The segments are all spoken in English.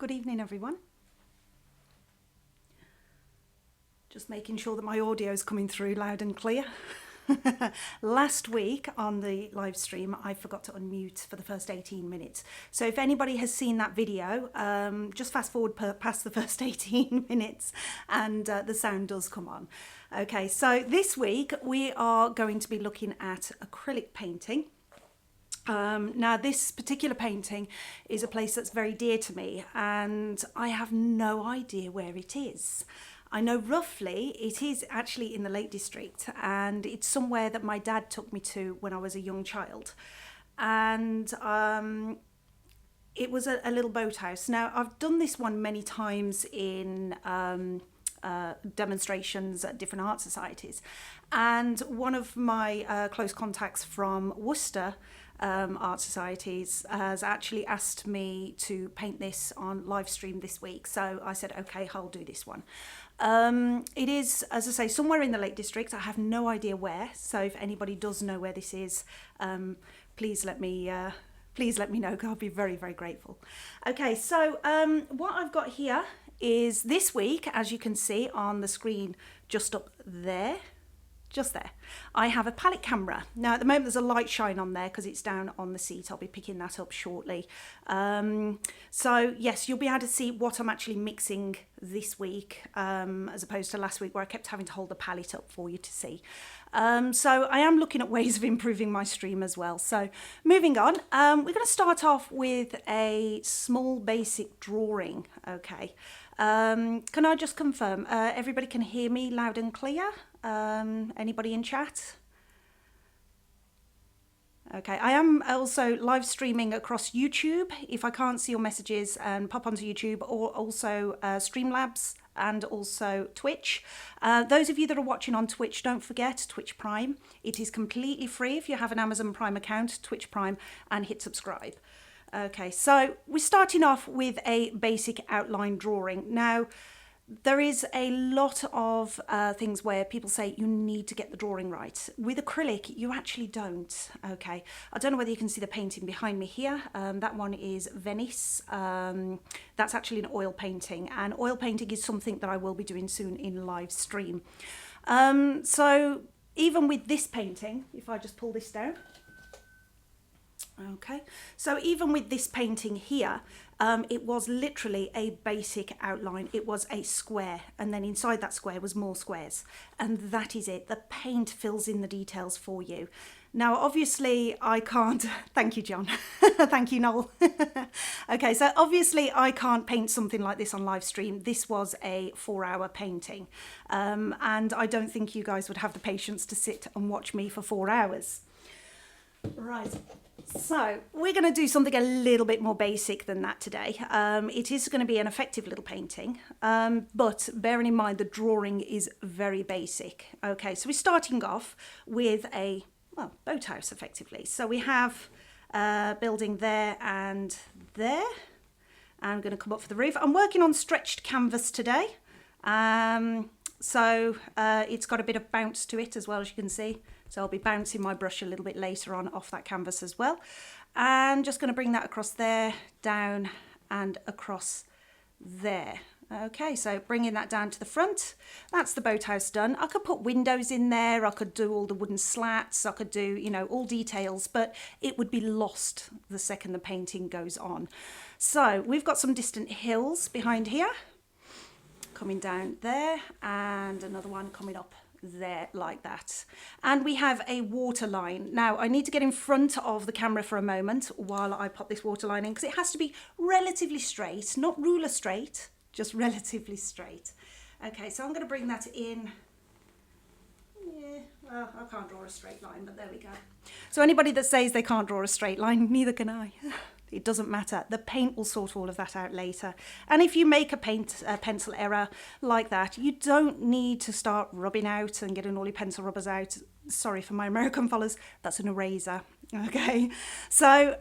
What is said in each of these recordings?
Good evening, everyone. Just making sure that my audio is coming through loud and clear. Last week on the live stream, I forgot to unmute for the first 18 minutes. So if anybody has seen that video, just fast forward past the first 18 minutes and the sound does come on. Okay, so this week we are going to be looking at acrylic painting. Now this particular painting is a place that's very dear to me and I have no idea where it is. I know roughly it is actually in the Lake District and it's somewhere that my dad took me to when I was a young child. And it was a little boathouse. Now I've done this one many times in demonstrations at different art societies. And one of my close contacts from Worcester art societies has actually asked me to paint this on live stream this week. So I said, okay, I'll do this one. It is, as I say, somewhere in the Lake District. I have no idea where. So if anybody does know where this is, please let me know, because I'll be very, very grateful. Okay, so what I've got here is this week, as you can see on the screen just up there, just there, I have a palette camera. Now at the moment there's a light shine on there because it's down on the seat. I'll be picking that up shortly. So yes, you'll be able to see what I'm actually mixing this week as opposed to last week where I kept having to hold the palette up for you to see. So I am looking at ways of improving my stream as well. So moving on, we're going to start off with a small basic drawing. Okay, can I just confirm everybody can hear me loud and clear? Anybody in chat? Okay, I am also live streaming across YouTube. If I can't see your messages, pop onto YouTube, or also Streamlabs and also Twitch. Those of you that are watching on Twitch, don't forget Twitch Prime. It is completely free if you have an Amazon Prime account, Twitch Prime, and hit subscribe. Okay, so we're starting off with a basic outline drawing. Now, there is a lot of things where people say you need to get the drawing right. With acrylic, you actually don't. Okay, I don't know whether you can see the painting behind me here. That one is Venice. That's actually an oil painting, and oil painting is something that I will be doing soon in live stream. So even with this painting, if I just pull this down. Okay, so even with this painting here, it was literally a basic outline. It was a square, and then inside that square was more squares, and that is it. The paint fills in the details for you. Now, obviously, I can't. Thank you, John. Thank you, Noel. Okay, so obviously, I can't paint something like this on live stream. This was a 4-hour painting, and I don't think you guys would have the patience to sit and watch me for 4 hours. Right. So we're going to do something a little bit more basic than that today. It is going to be an effective little painting, but bearing in mind the drawing is very basic. Okay, so we're starting off with a boathouse effectively. So we have a building there and there. I'm going to come up for the roof. I'm working on stretched canvas today. So it's got a bit of bounce to it as well, as you can see. So I'll be bouncing my brush a little bit later on off that canvas as well. And just going to bring that across there, down and across there. Okay, so bringing that down to the front. That's the boathouse done. I could put windows in there. I could do all the wooden slats. I could do, you know, all details, but it would be lost the second the painting goes on. So we've got some distant hills behind here, coming down there, and another one coming up there like that. And we have a water line. Now I need to get in front of the camera for a moment while I pop this water line in, because it has to be relatively straight, not ruler straight, just relatively straight. Okay, so I'm going to bring that in. Yeah, well, I can't draw a straight line, but there we go. So anybody that says they can't draw a straight line, neither can I. It doesn't matter. The paint will sort all of that out later. And if you make a pencil error like that, you don't need to start rubbing out and getting all your pencil rubbers out. Sorry for my American followers, that's an eraser. Okay, so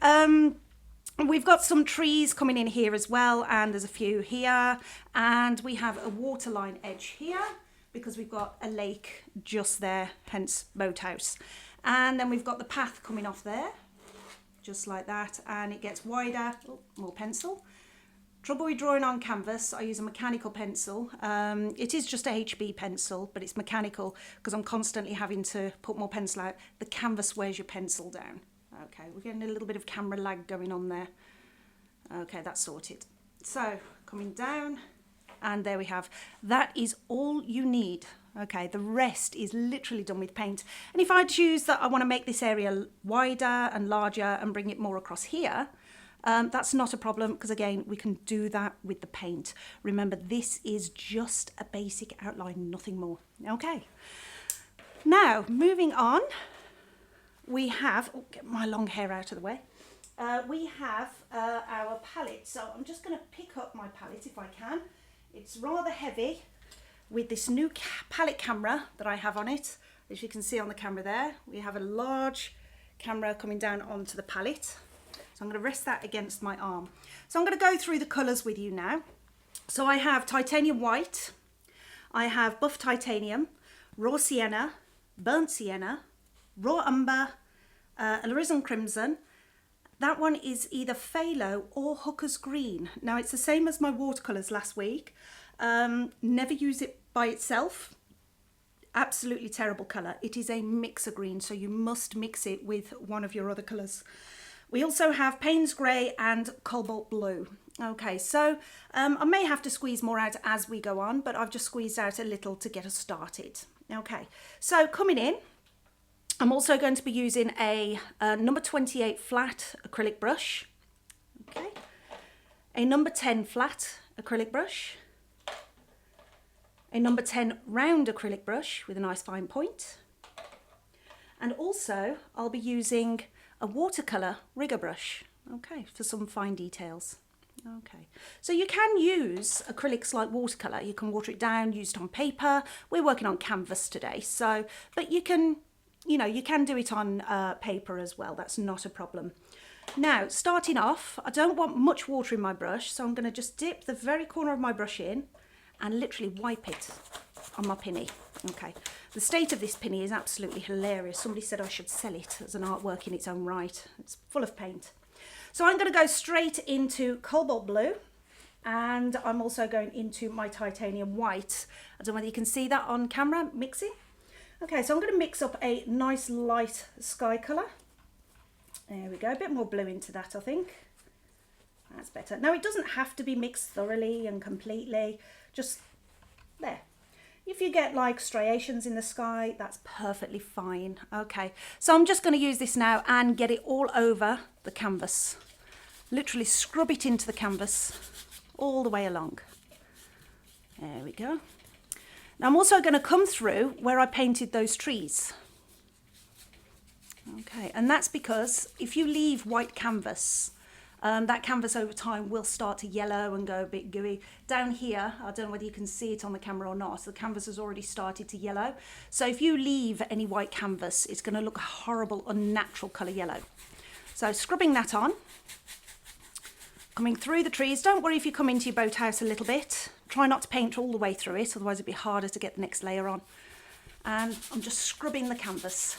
we've got some trees coming in here as well, and there's a few here, and we have a waterline edge here because we've got a lake just there, hence boathouse. And then we've got the path coming off there, just like that, and it gets wider. Oh, more pencil. Trouble with drawing on canvas, I use a mechanical pencil. It is just a HB pencil, but it's mechanical because I'm constantly having to put more pencil out. The canvas wears your pencil down. Okay, we're getting a little bit of camera lag going on there. Okay, that's sorted. So, coming down, and there we have. That is all you need. Okay, the rest is literally done with paint. And if I choose that I want to make this area wider and larger and bring it more across here, that's not a problem because again, we can do that with the paint. Remember, this is just a basic outline, nothing more. Okay, now moving on, we have, oh, get my long hair out of the way. We have our palette. So I'm just going to pick up my palette if I can. It's rather heavy with this new palette camera that I have on it. As you can see on the camera there, we have a large camera coming down onto the palette. So I'm going to rest that against my arm. So I'm going to go through the colours with you now. So I have titanium white, I have buff titanium, raw sienna, burnt sienna, raw umber, alizarin crimson. That one is either phthalo or hooker's green. Now it's the same as my watercolours last week. Never use it by itself. Absolutely terrible colour. It is a mixer green, so you must mix it with one of your other colours. We also have Payne's Grey and Cobalt Blue. Okay, so I may have to squeeze more out as we go on, but I've just squeezed out a little to get us started. Okay, so coming in, I'm also going to be using a number 28 flat acrylic brush. Okay, a number 10 flat acrylic brush, a number 10 round acrylic brush with a nice fine point, and also I'll be using a watercolour rigger brush, okay, for some fine details. Okay, so you can use acrylics like watercolour. You can water it down, use it on paper. We're working on canvas today, so, but you can, you know, you can do it on paper as well. That's not a problem. Now, starting off, I don't want much water in my brush, so I'm going to just dip the very corner of my brush in and literally wipe it on my pinny. Okay, the state of this pinny is absolutely hilarious. Somebody said I should sell it as an artwork in its own right. It's full of paint. So I'm going to go straight into Cobalt Blue, and I'm also going into my titanium white. I don't know whether you can see that on camera, mixing. Okay, so I'm going to mix up a nice light sky colour. There we go, a bit more blue into that, I think. That's better. Now, it doesn't have to be mixed thoroughly and completely, just there. If you get like striations in the sky, that's perfectly fine. Okay, so I'm just going to use this now and get it all over the canvas. Literally scrub it into the canvas all the way along. There we go. Now I'm also going to come through where I painted those trees. Okay, and that's because if you leave white canvas, that canvas over time will start to yellow and go a bit gooey. Down here, I don't know whether you can see it on the camera or not, the canvas has already started to yellow. So if you leave any white canvas, it's going to look a horrible, unnatural colour yellow. So scrubbing that on, coming through the trees. Don't worry if you come into your boathouse a little bit. Try not to paint all the way through it, otherwise it'd be harder to get the next layer on. And I'm just scrubbing the canvas.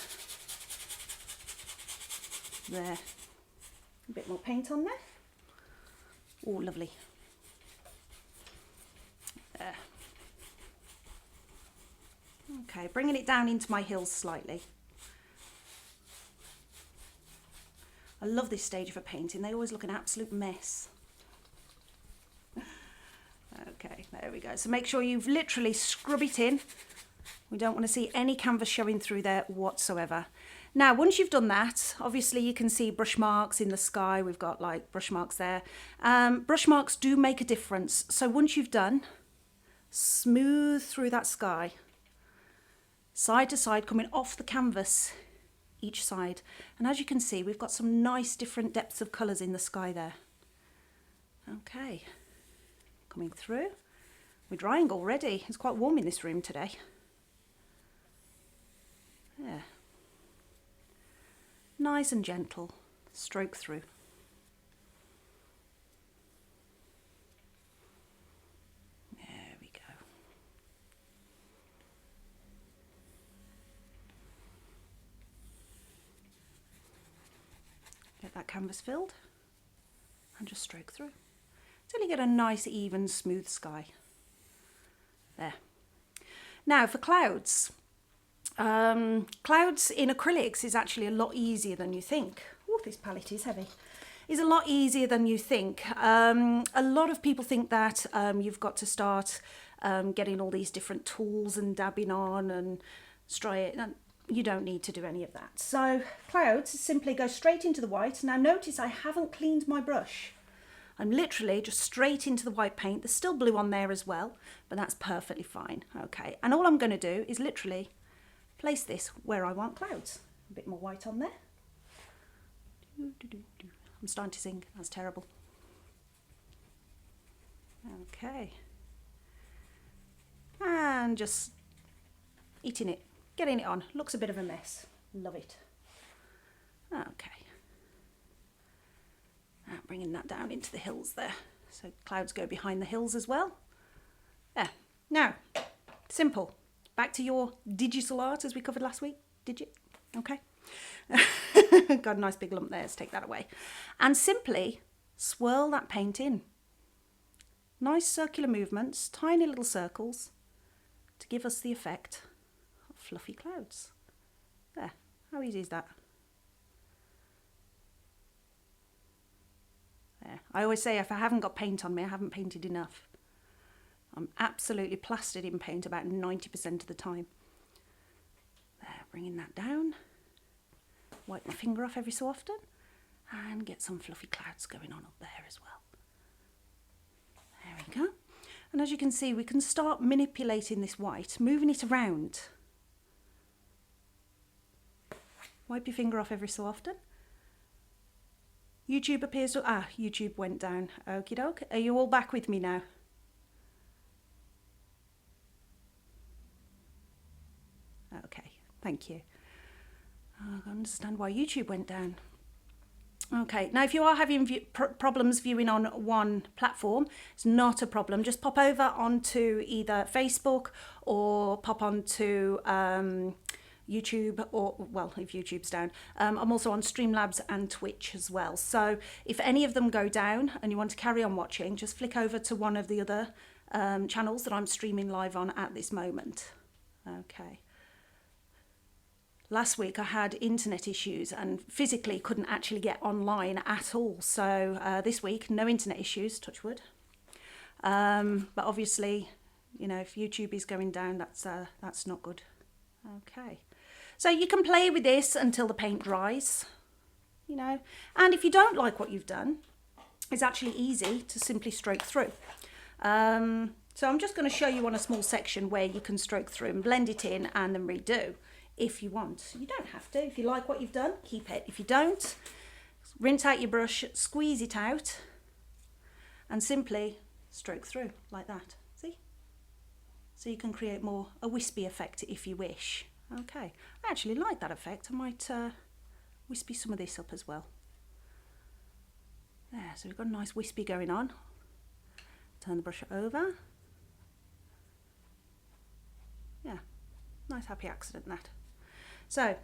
There. A bit more paint on there. Oh, lovely. There. Okay, bringing it down into my hills slightly. I love this stage of a painting. They always look an absolute mess. Okay, there we go. So make sure you've literally scrub it in. We don't want to see any canvas showing through there whatsoever. Now, once you've done that, obviously you can see brush marks in the sky. We've got like brush marks there. Brush marks do make a difference. So once you've done, smooth through that sky, side to side, coming off the canvas, each side. And as you can see, we've got some nice different depths of colours in the sky there. Okay, coming through. We're drying already. It's quite warm in this room today. Yeah. Nice and gentle, stroke through. There we go. Get that canvas filled and just stroke through. until you get a nice, even, smooth sky. There. Now for clouds. Clouds in acrylics is actually a lot easier than you think. Oh, this palette is heavy. Is a lot easier than you think. A lot of people think that you've got to start getting all these different tools and dabbing on and it. You don't need to do any of that. So clouds simply go straight into the white. Now notice I haven't cleaned my brush. I'm literally just straight into the white paint. There's still blue on there as well, but that's perfectly fine. Okay, and all I'm going to do is literally place this where I want clouds. A bit more white on there. I'm starting to sing, that's terrible. Okay. And just eating it, getting it on. Looks a bit of a mess. Love it. Okay. Now bringing that down into the hills there. So clouds go behind the hills as well. There. Now, simple. Back to your digital art as we covered last week. Digit. Okay. Got a nice big lump there. Let's take that away. And simply swirl that paint in. Nice circular movements, tiny little circles to give us the effect of fluffy clouds. There. How easy is that? There. I always say if I haven't got paint on me, I haven't painted enough. I'm absolutely plastered in paint about 90% of the time. There, bringing that down. Wipe my finger off every so often and get some fluffy clouds going on up there as well. There we go. And as you can see, we can start manipulating this white, moving it around. Wipe your finger off every so often. YouTube appears to... YouTube went down. Okie doke. Are you all back with me now? Okay, thank you. I understand why YouTube went down. Okay, now if you are having problems viewing on one platform, it's not a problem. Just pop over onto either Facebook or pop onto YouTube, or, well, if YouTube's down. I'm also on Streamlabs and Twitch as well. So if any of them go down and you want to carry on watching, just flick over to one of the other channels that I'm streaming live on at this moment. Okay. Last week I had internet issues and physically couldn't actually get online at all. So this week, no internet issues, touch wood. But obviously, you know, if YouTube is going down, that's not good. Okay. So you can play with this until the paint dries, you know. And if you don't like what you've done, it's actually easy to simply stroke through. So I'm just going to show you on a small section where you can stroke through and blend it in and then redo. If you want. You don't have to. If you like what you've done, keep it. If you don't, rinse out your brush, squeeze it out, and simply stroke through like that. See? So you can create more a wispy effect if you wish. Okay. I actually like that effect. I might wispy some of this up as well. There, so we've got a nice wispy going on. Turn the brush over. Yeah. Nice happy accident that. So,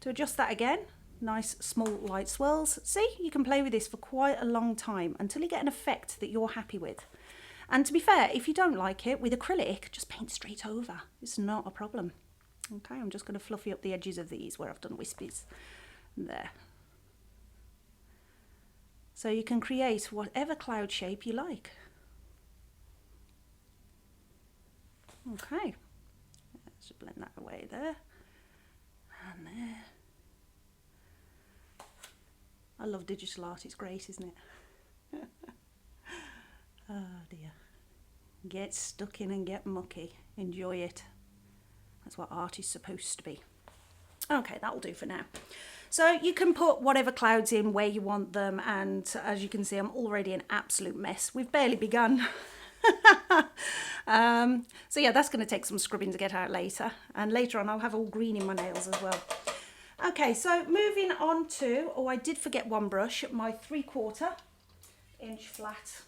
to adjust that again, nice small light swirls. See, you can play with this for quite a long time until you get an effect that you're happy with. And to be fair, if you don't like it, with acrylic, just paint straight over. It's not a problem. Okay, I'm just going to fluffy up the edges of these where I've done wispies. There. So you can create whatever cloud shape you like. Okay, let's just blend that away there. And there. I love digital art, it's great, isn't it? Oh dear. Get stuck in and get mucky. Enjoy it. That's what art is supposed to be. Okay, that'll do for now. So you can put whatever clouds in where you want them, and as you can see, I'm already an absolute mess. We've barely begun. So yeah, that's going to take some scrubbing to get out later, and later on I'll have all green in my nails as well. Okay, so moving on to, oh, I did forget one brush, my 3/4 inch flat.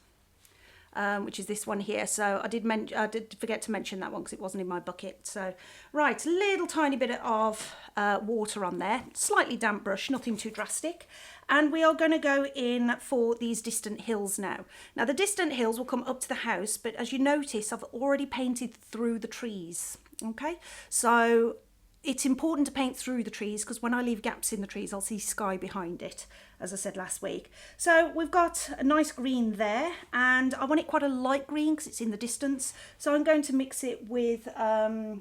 which is this one here. So I did forget to mention that one because it wasn't in my bucket. So right, a little tiny bit of water on there, slightly damp brush, nothing too drastic. And we are going to go in for these distant hills now. Now the distant hills will come up to the house, but as you notice, I've already painted through the trees. Okay, so it's important to paint through the trees because when I leave gaps in the trees, I'll see sky behind it, as I said last week. So we've got a nice green there, and I want it quite a light green because it's in the distance. So I'm going to mix it with the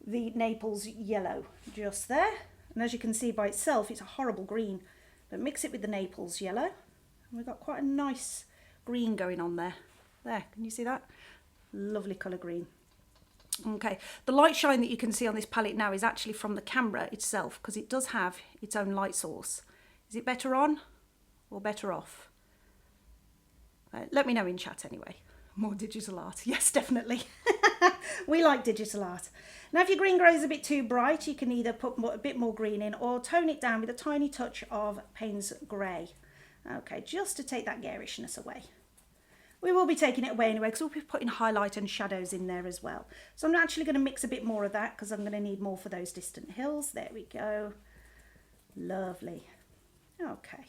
Naples yellow just there. And as you can see by itself, it's a horrible green. But mix it with the Naples yellow. And we've got quite a nice green going on there. There, can you see that? Lovely colour green. Okay, the light shine that you can see on this palette now is actually from the camera itself because it does have its own light source. Is it better on or better off? Let me know in chat anyway. More digital art. Yes, definitely. We like digital art. Now if your green grows a bit too bright, you can either put a bit more green in or tone it down with a tiny touch of Payne's Grey. Okay, just to take that garishness away. We will be taking it away anyway because we'll be putting highlight and shadows in there as well. So I'm actually going to mix a bit more of that because I'm going to need more for those distant hills. There we go. Lovely. Okay.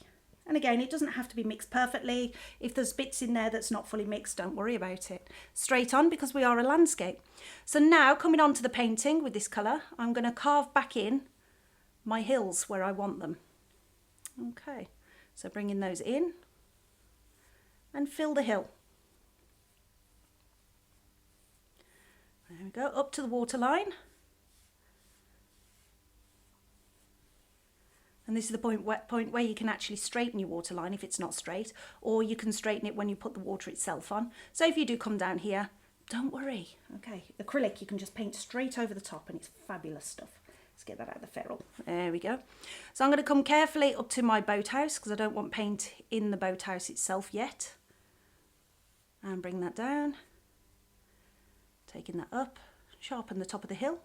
And again, it doesn't have to be mixed perfectly. If there's bits in there that's not fully mixed, don't worry about it. Straight on because we are a landscape. So now coming on to the painting with this colour, I'm going to carve back in my hills where I want them. Okay. So bringing those in and fill the hill. There we go, up to the waterline. And this is the point where you can actually straighten your waterline if it's not straight, or you can straighten it when you put the water itself on. So if you do come down here, don't worry. Okay, acrylic you can just paint straight over the top and it's fabulous stuff. Let's get that out of the ferrule. There we go. So I'm going to come carefully up to my boathouse because I don't want paint in the boathouse itself yet. And bring that down. Taking that up, sharpen the top of the hill.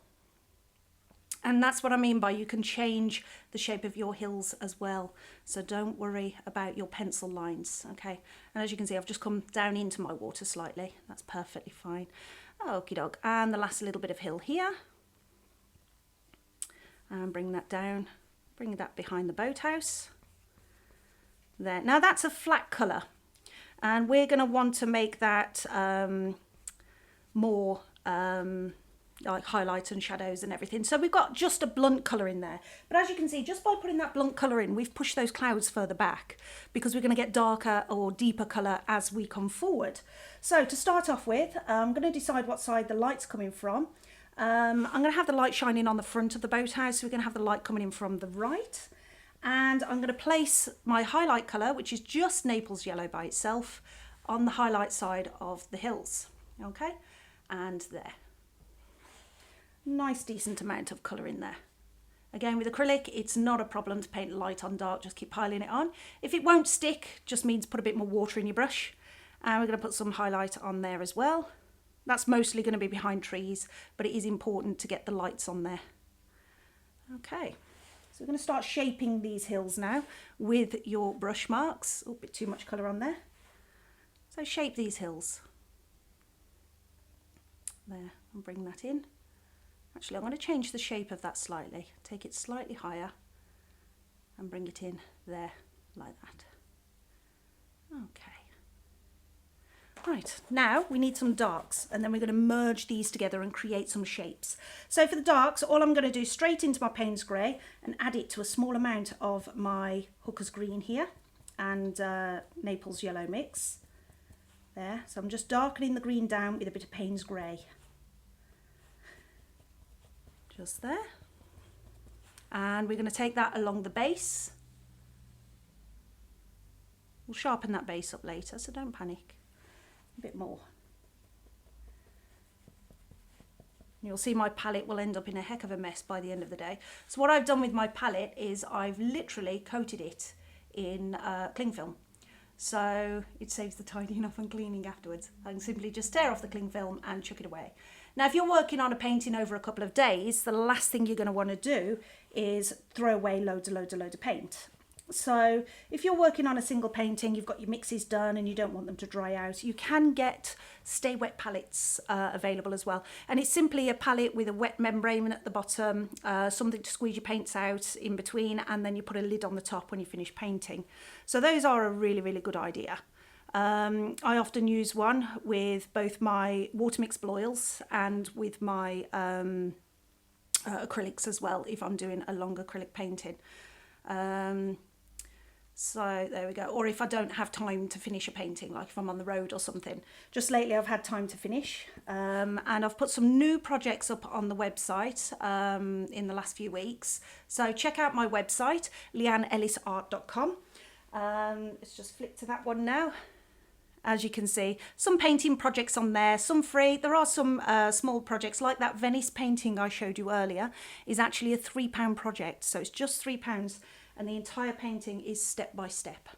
And that's what I mean by you can change the shape of your hills as well. So don't worry about your pencil lines, okay? And as you can see, I've just come down into my water slightly. That's perfectly fine. Okie doke. And the last little bit of hill here. And bring that down, bring that behind the boathouse. There. Now that's a flat colour. And we're going to want to make that more like highlights and shadows and everything. So we've got just a blunt colour in there. But as you can see, just by putting that blunt colour in, we've pushed those clouds further back because we're going to get darker or deeper colour as we come forward. So to start off with, I'm going to decide what side the light's coming from. I'm going to have the light shining on the front of the boathouse. So we're going to have the light coming in from the right. And I'm going to place my highlight colour, which is just Naples yellow by itself, on the highlight side of the hills. Okay, and there. Nice decent amount of colour in there. Again, with acrylic, it's not a problem to paint light on dark, just keep piling it on. If it won't stick, just means put a bit more water in your brush. And we're going to put some highlight on there as well. That's mostly going to be behind trees, but it is important to get the lights on there. Okay. So we're going to start shaping these hills now with your brush marks. Oh, a bit too much colour on there. So shape these hills. There, and bring that in. Actually, I'm going to change the shape of that slightly. Take it slightly higher and bring it in there, like that. Okay. Right, now we need some darks and then we're going to merge these together and create some shapes. So for the darks, all I'm going to do is straight into my Payne's Grey and add it to a small amount of my Hooker's Green here and Naples Yellow mix. There, so I'm just darkening the green down with a bit of Payne's Grey. Just there. And we're going to take that along the base. We'll sharpen that base up later, so don't panic. A bit more. You'll see my palette will end up in a heck of a mess by the end of the day. So what I've done with my palette is I've literally coated it in cling film. So it saves the tidying up and cleaning afterwards. I can simply just tear off the cling film and chuck it away. Now, if you're working on a painting over a couple of days, the last thing you're going to want to do is throw away loads of paint. So if you're working on a single painting, you've got your mixes done and you don't want them to dry out, you can get stay wet palettes available as well. And it's simply a palette with a wet membrane at the bottom, something to squeeze your paints out in between, and then you put a lid on the top when you finish painting. So those are a really, really good idea. I often use one with both my water mixed oils and with my acrylics as well, if I'm doing a long acrylic painting. So there we go. Or if I don't have time to finish a painting, like if I'm on the road or something. Just lately I've had time to finish, and I've put some new projects up on the website in the last few weeks. So check out my website, leanneellisart.com. Let's just flip to that one now. As you can see, some painting projects on there, some free. There are some small projects, like that Venice painting I showed you earlier is actually a £3 project. So it's just £3 and the entire painting is step by step.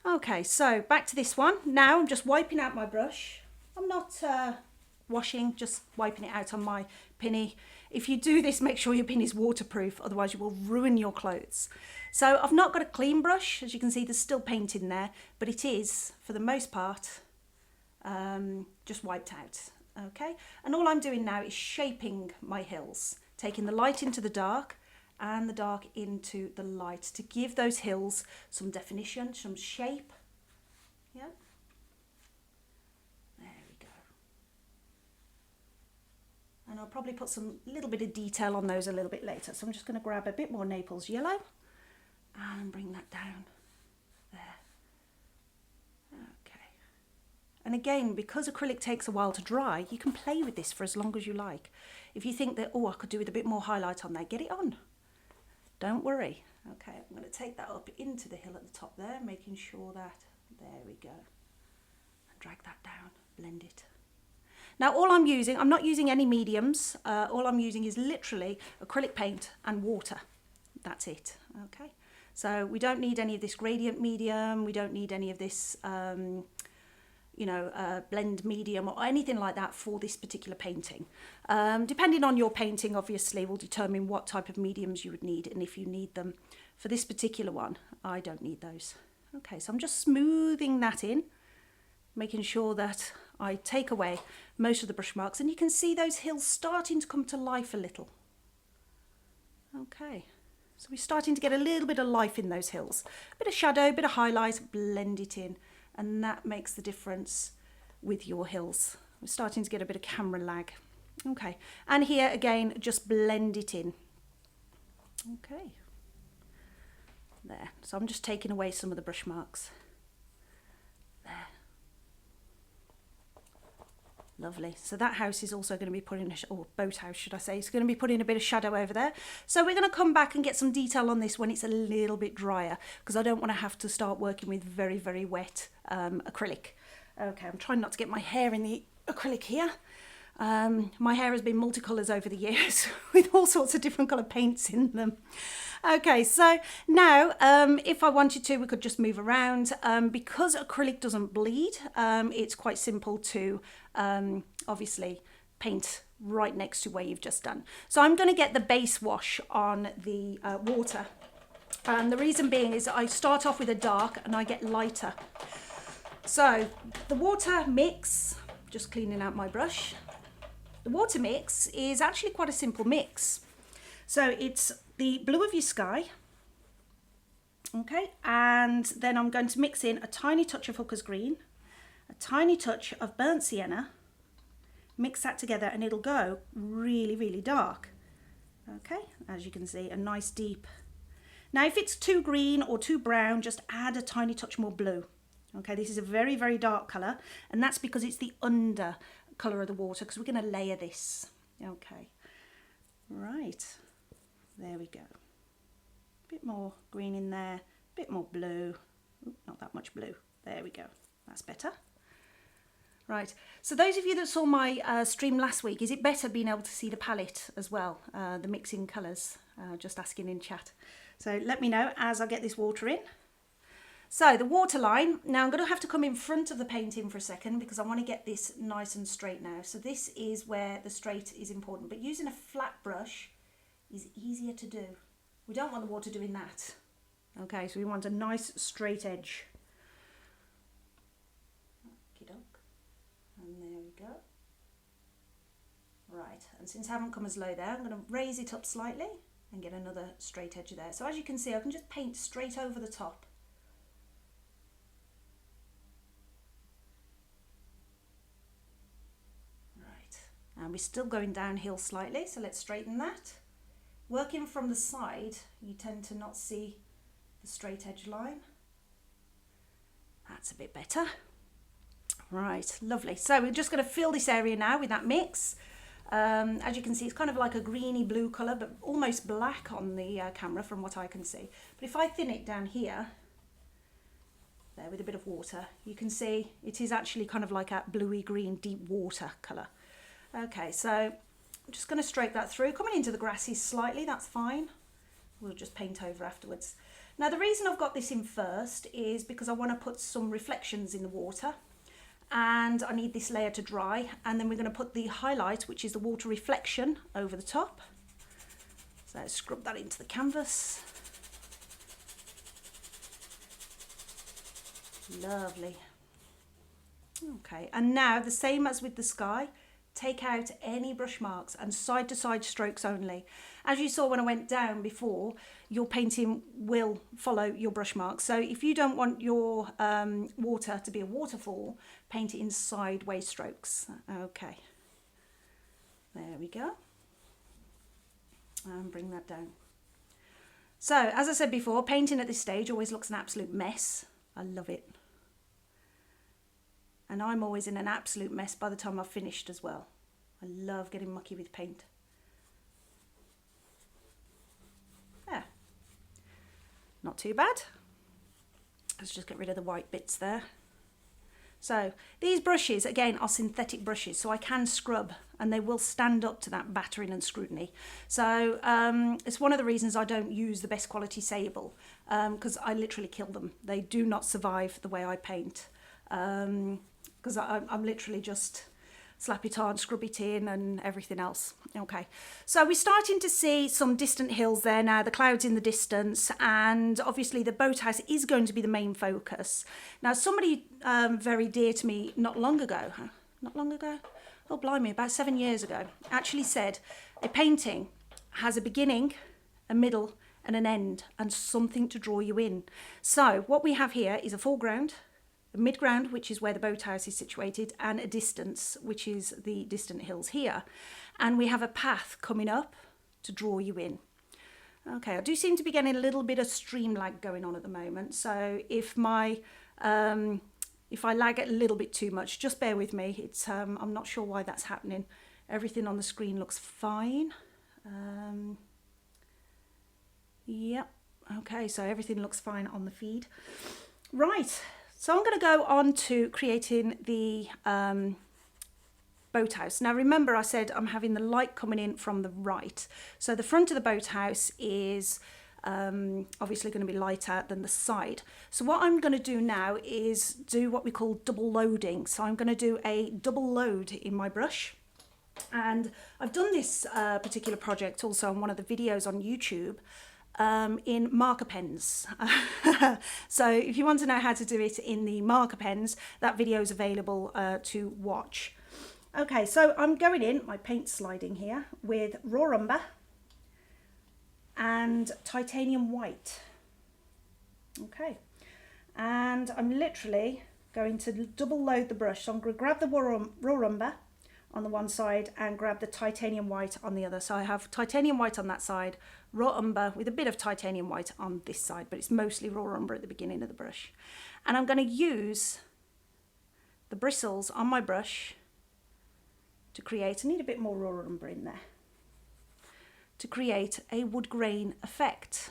Okay, so back to this one. Now I'm just wiping out my brush. I'm not washing, just wiping it out on my pinny. If you do this, make sure your pin is waterproof, otherwise you will ruin your clothes. So I've not got a clean brush. As you can see, there's still paint in there, but it is, for the most part, just wiped out. Okay, and all I'm doing now is shaping my hills, taking the light into the dark and the dark into the light to give those hills some definition, some shape. Yeah. There we go. And I'll probably put some little bit of detail on those a little bit later. So I'm just going to grab a bit more Naples yellow and bring that down there. Okay. And again, because acrylic takes a while to dry, you can play with this for as long as you like. If you think that, oh, I could do with a bit more highlight on there, get it on. Don't worry. Okay, I'm going to take that up into the hill at the top there, making sure that, there we go. And drag that down, blend it. Now all I'm using, I'm not using any mediums, all I'm using is literally acrylic paint and water. That's it, okay? So we don't need any of this gradient medium, we don't need any of this blend medium or anything like that for this particular painting. Depending on your painting, obviously, will determine what type of mediums you would need and if you need them. For this particular one, I don't need those. Okay, so I'm just smoothing that in, making sure that I take away most of the brush marks, and you can see those hills starting to come to life a little. Okay, so we're starting to get a little bit of life in those hills. A bit of shadow, a bit of highlight, blend it in. And that makes the difference with your hills. We're starting to get a bit of camera lag. Okay, and here again, just blend it in. Okay, there. So I'm just taking away some of the brush marks. There. Lovely. So that house is also going to be putting, or boathouse should I say, it's going to be putting a bit of shadow over there. So we're going to come back and get some detail on this when it's a little bit drier, because I don't want to have to start working with very, very wet acrylic. Okay, I'm trying not to get my hair in the acrylic here. My hair has been multicolours over the years with all sorts of different colour paints in them. Okay, so now if I wanted to, we could just move around. Because acrylic doesn't bleed, it's quite simple to obviously paint right next to where you've just done. So I'm going to get the base wash on the water. The reason being is I start off with a dark and I get lighter. So the water mix, just cleaning out my brush. The water mix is actually quite a simple mix. So it's the blue of your sky, okay, and then I'm going to mix in a tiny touch of Hooker's Green, a tiny touch of burnt sienna, mix that together and it'll go really, really dark. Okay, as you can see, a nice deep. Now if it's too green or too brown, just add a tiny touch more blue. Okay, this is a very, very dark colour, and that's because it's the under colour of the water, because we're going to layer this. Okay, right, there we go. Bit more green in there, bit more blue. Ooh, not that much blue. There we go, that's better. Right, so those of you that saw my stream last week, is it better being able to see the palette as well, the mixing colours? Just asking in chat. So let me know as I get this water in. So the waterline, now I'm going to have to come in front of the painting for a second because I want to get this nice and straight now. So this is where the straight is important, but using a flat brush is easier to do. We don't want the water doing that, Okay, so we want a nice straight edge. Okey-doke. And there we go. Right, and since I haven't come as low there, I'm going to raise it up slightly and get another straight edge there. So as you can see, I can just paint straight over the top. Right, and we're still going downhill slightly, so let's straighten that. Working from the side, you tend to not see the straight edge line. That's a bit better. Right, lovely. So we're just going to fill this area now with that mix. As you can see, it's kind of like a greeny blue colour, but almost black on the camera from what I can see. But if I thin it down here, there with a bit of water, you can see it is actually kind of like a bluey green deep water colour. Okay, so I'm just going to stroke that through. Coming into the grasses slightly, that's fine. We'll just paint over afterwards. Now the reason I've got this in first is because I want to put some reflections in the water. And I need this layer to dry, and then we're going to put the highlight, which is the water reflection, over the top. So let's scrub that into the canvas. Lovely. Okay, and now the same as with the sky, take out any brush marks and side to side strokes only. As you saw when I went down before, your painting will follow your brush marks. So if you don't want your water to be a waterfall, paint it in sideways strokes. Okay, there we go. And bring that down. So as I said before, painting at this stage always looks an absolute mess. I love it. And I'm always in an absolute mess by the time I've finished as well. I love getting mucky with paint. Yeah, not too bad. Let's just get rid of the white bits there. So these brushes, again, are synthetic brushes, so I can scrub and they will stand up to that battering and scrutiny. So it's one of the reasons I don't use the best quality sable, because I literally kill them. They do not survive the way I paint. Because I'm literally just slap it on, scrub it in and everything else. Okay, so we're starting to see some distant hills there now, the clouds in the distance, and obviously the boathouse is going to be the main focus. Now somebody very dear to me not long ago, oh blimey, about 7 years ago, actually said a painting has a beginning, a middle and an end, and something to draw you in. So what we have here is a foreground, a midground, which is where the boathouse is situated, and a distance, which is the distant hills here. And we have a path coming up to draw you in. Okay, I do seem to be getting a little bit of stream lag going on at the moment. So if I lag it a little bit too much, just bear with me. It's I'm not sure why that's happening. Everything on the screen looks fine. Yep. Okay, so everything looks fine on the feed. Right. So I'm going to go on to creating the boathouse. Now remember I said I'm having the light coming in from the right. So the front of the boathouse is obviously going to be lighter than the side. So what I'm going to do now is do what we call double loading. So I'm going to do a double load in my brush. And I've done this particular project also on one of the videos on YouTube. In marker pens. So if you want to know how to do it in the marker pens, that video is available to watch. Okay, so I'm going in, my paint sliding here, with raw umber and titanium white. Okay, and I'm literally going to double load the brush. So I'm going to grab the raw umber on the one side and grab the titanium white on the other. So I have titanium white on that side, raw umber with a bit of titanium white on this side, but it's mostly raw umber at the beginning of the brush. And I'm going to use the bristles on my brush to create, I need a bit more raw umber in there, to create a wood grain effect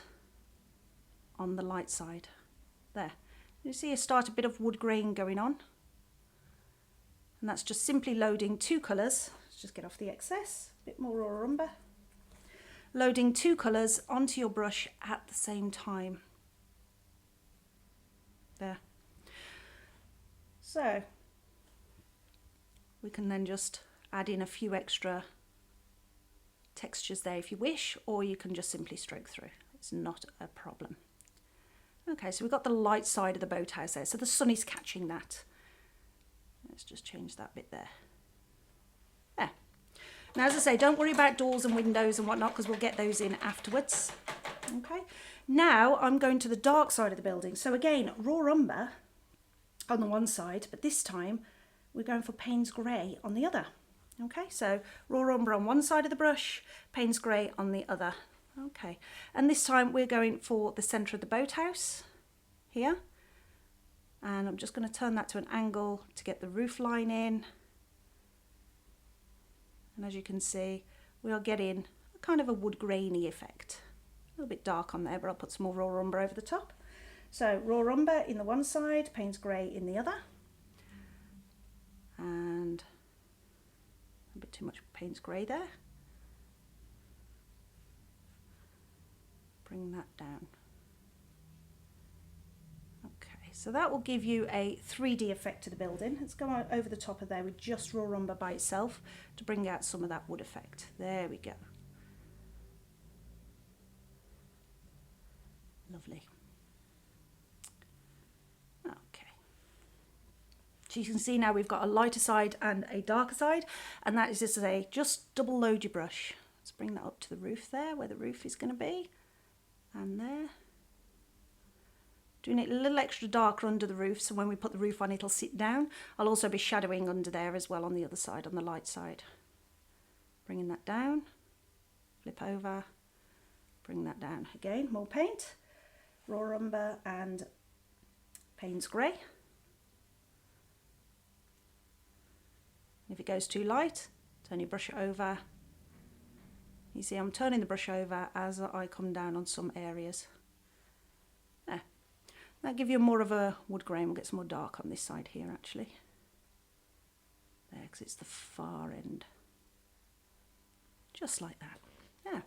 on the light side. There, you see I start a bit of wood grain going on. And that's just simply loading two colours. Let's just get off the excess, a bit more raw umber. Loading two colours onto your brush at the same time. There. So we can then just add in a few extra textures there if you wish, or you can just simply stroke through. It's not a problem. Okay, so we've got the light side of the boathouse there, so the sun is catching that. Let's just change that bit there. There. Now, as I say, don't worry about doors and windows and whatnot, because we'll get those in afterwards. Okay, now I'm going to the dark side of the building. So again, raw umber on the one side, but this time we're going for Payne's Grey on the other. Okay, so raw umber on one side of the brush, Payne's Grey on the other. Okay, and this time we're going for the centre of the boathouse here. And I'm just going to turn that to an angle to get the roof line in. And as you can see, we are getting a kind of a wood grainy effect. A little bit dark on there, but I'll put some more raw umber over the top. So raw umber in the one side, Payne's Grey in the other. And a bit too much Payne's Grey there. Bring that down. Okay, so that will give you a 3D effect to the building. Let's go over the top of there with just raw umber by itself to bring out some of that wood effect. There we go. Lovely. Okay. So you can see now we've got a lighter side and a darker side, and that is just to say, just double load your brush. Let's bring that up to the roof there, where the roof is going to be. And there. Doing it a little extra darker under the roof, so when we put the roof on it'll sit down. I'll also be shadowing under there as well on the other side, on the light side. Bringing that down, flip over, bring that down. Again, more paint, raw umber and Payne's Grey. If it goes too light, turn your brush over. You see I'm turning the brush over as I come down on some areas. There. That'll give you more of a wood grain. We'll get some more dark on this side here actually. There, because it's the far end. Just like that. Yeah.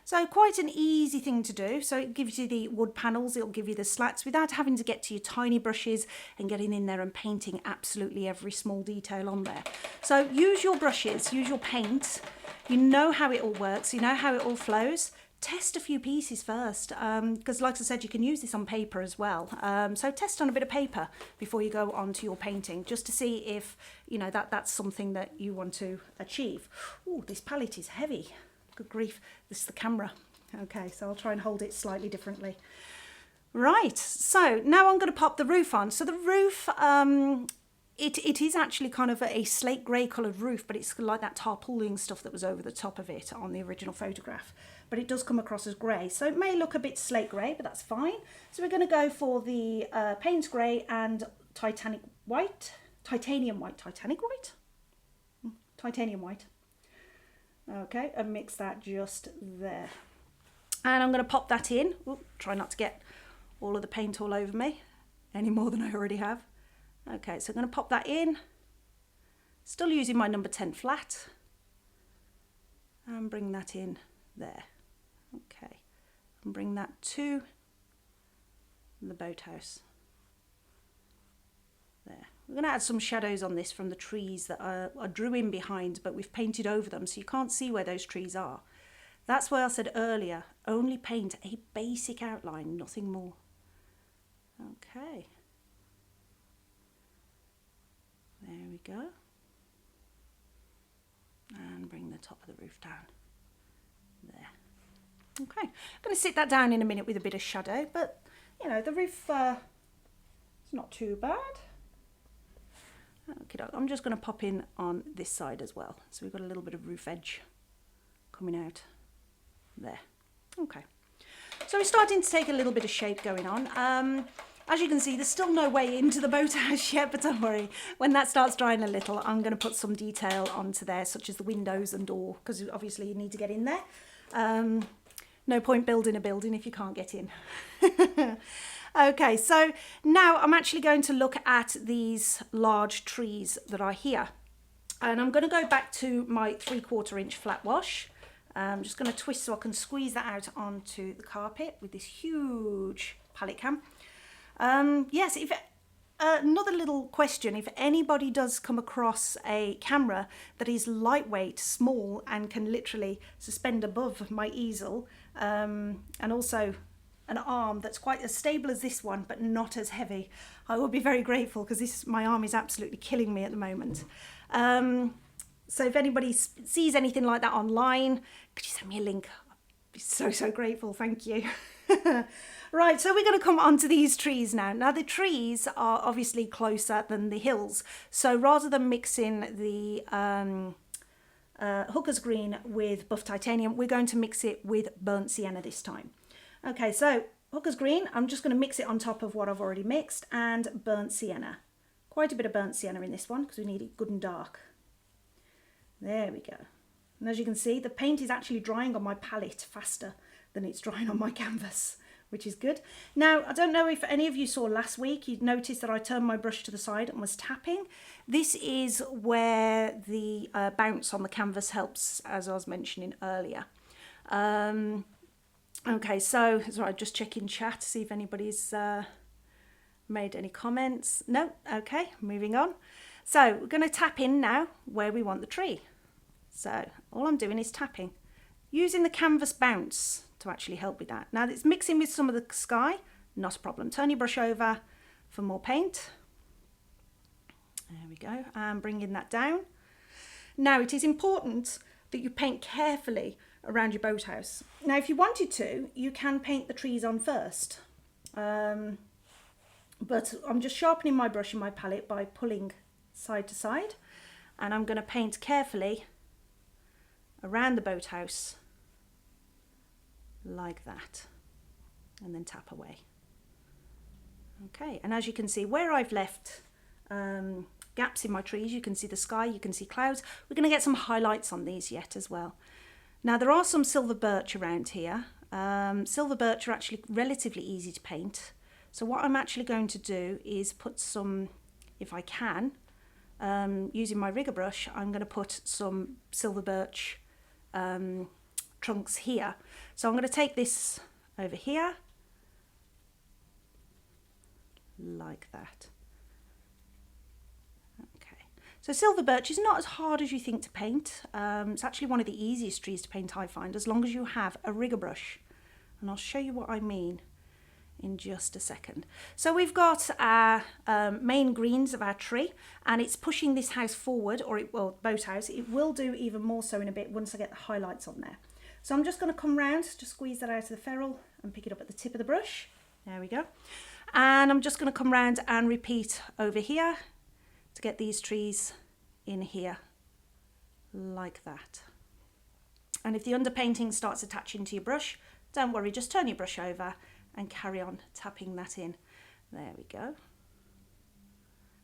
So quite an easy thing to do. So it gives you the wood panels, it'll give you the slats without having to get to your tiny brushes and getting in there and painting absolutely every small detail on there. So use your brushes, use your paint. You know how it all works, you know how it all flows. Test a few pieces first, because like I said, you can use this on paper as well. So test on a bit of paper before you go on to your painting, just to see if, you know, that's something that you want to achieve. Oh, this palette is heavy. Good grief, this is the camera. Okay, so I'll try and hold it slightly differently. Right, so now I'm going to pop the roof on. So the roof, it is actually kind of a slate grey coloured roof, but it's like that tarpaulin stuff that was over the top of it on the original photograph. But it does come across as grey, so it may look a bit slate grey, but that's fine. So we're going to go for the Payne's Grey and titanium white. Okay, and mix that just there. And I'm going to pop that in. Ooh, try not to get all of the paint all over me, any more than I already have. Okay, so I'm going to pop that in. Still using my number 10 flat. And bring that in there. Okay, and bring that to the boathouse. There. We're going to add some shadows on this from the trees that I drew in behind, but we've painted over them, so you can't see where those trees are. That's why I said earlier, only paint a basic outline, nothing more. Okay. There we go. And bring the top of the roof down. There. Okay. I'm going to sit that down in a minute with a bit of shadow, but, you know, the roof is not too bad. Okay, I'm just going to pop in on this side as well. So we've got a little bit of roof edge coming out there. Okay. So we're starting to take a little bit of shape going on. As you can see, there's still no way into the boathouse yet, but don't worry. When that starts drying a little, I'm going to put some detail onto there, such as the windows and door, because obviously you need to get in there. No point building a building if you can't get in. Okay, so now I'm actually going to look at these large trees that are here. And I'm going to go back to my 3/4 inch flat wash. I'm just going to twist so I can squeeze that out onto the carpet with this huge palette cam. Yes, if another little question, if anybody does come across a camera that is lightweight, small, and can literally suspend above my easel, and also an arm that's quite as stable as this one, but not as heavy, I would be very grateful, because my arm is absolutely killing me at the moment. So if anybody sees anything like that online, could you send me a link? I'd be so, so grateful. Thank you. Right, so we're going to come onto these trees now. Now the trees are obviously closer than the hills. So rather than mixing the Hooker's Green with Buff Titanium, we're going to mix it with Burnt Sienna this time. Okay, so Hooker's Green, I'm just going to mix it on top of what I've already mixed, and Burnt Sienna. Quite a bit of Burnt Sienna in this one because we need it good and dark. There we go. And as you can see, the paint is actually drying on my palette faster than it's drying on my canvas, which is good. Now, I don't know if any of you saw last week, you'd noticed that I turned my brush to the side and was tapping. This is where the bounce on the canvas helps, as I was mentioning earlier. Okay, so just checking chat to see if anybody's made any comments. No, okay, moving on. So we're going to tap in now where we want the tree. So all I'm doing is tapping, using the canvas bounce to actually help with that. Now it's mixing with some of the sky, not a problem. Turn your brush over for more paint. There we go, and bringing that down. Now it is important that you paint carefully around your boathouse. Now if you wanted to, you can paint the trees on first. But I'm just sharpening my brush and my palette by pulling side to side, and I'm going to paint carefully around the boathouse like that, and then tap away. Okay, and as you can see, where I've left gaps in my trees, you can see the sky, you can see clouds. We're going to get some highlights on these yet as well. Now there are some silver birch around here. Silver birch are actually relatively easy to paint. So what I'm actually going to do is put some, if I can, using my rigger brush, I'm going to put some silver birch trunks here. So I'm going to take this over here, like that. Okay, so silver birch is not as hard as you think to paint. It's actually one of the easiest trees to paint, I find, as long as you have a rigger brush. And I'll show you what I mean in just a second. So we've got our main greens of our tree, and it's pushing this house forward, or boathouse. It will do even more so in a bit once I get the highlights on there. So I'm just going to come round, just squeeze that out of the ferrule and pick it up at the tip of the brush. There we go. And I'm just going to come round and repeat over here to get these trees in here, like that. And if the underpainting starts attaching to your brush, don't worry, just turn your brush over and carry on tapping that in. There we go.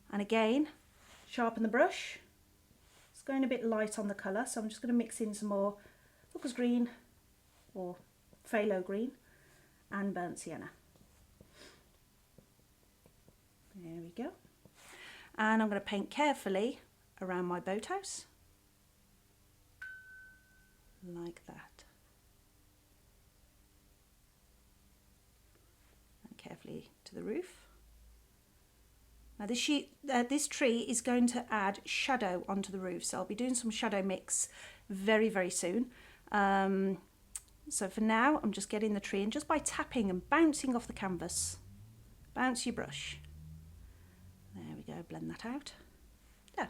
And again, sharpen the brush. It's going a bit light on the colour, so I'm just going to mix in some more Hooker's Green or Phthalo Green and Burnt Sienna. There we go. And I'm going to paint carefully around my boathouse, like that. And carefully to the roof. Now this tree is going to add shadow onto the roof, so I'll be doing some shadow mix very, very soon. So for now, I'm just getting the tree, and just by tapping and bouncing off the canvas, bounce your brush. There we go, blend that out. Yeah.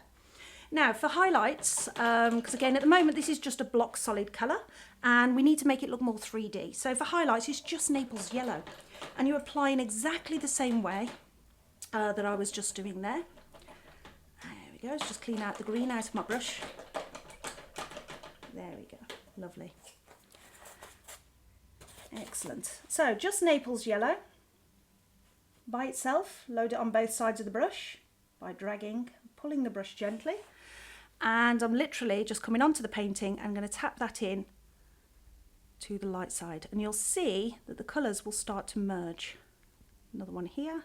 Now for highlights, because again at the moment this is just a block solid colour, and we need to make it look more 3D. So for highlights, it's just Naples yellow, and you're applying exactly the same way that I was just doing there. There we go. Let's just clean out the green out of my brush. There we go. Lovely. Excellent. So just Naples yellow by itself. Load it on both sides of the brush by dragging, pulling the brush gently. And I'm literally just coming onto the painting. I'm going to tap that in to the light side, and you'll see that the colours will start to merge. Another one here.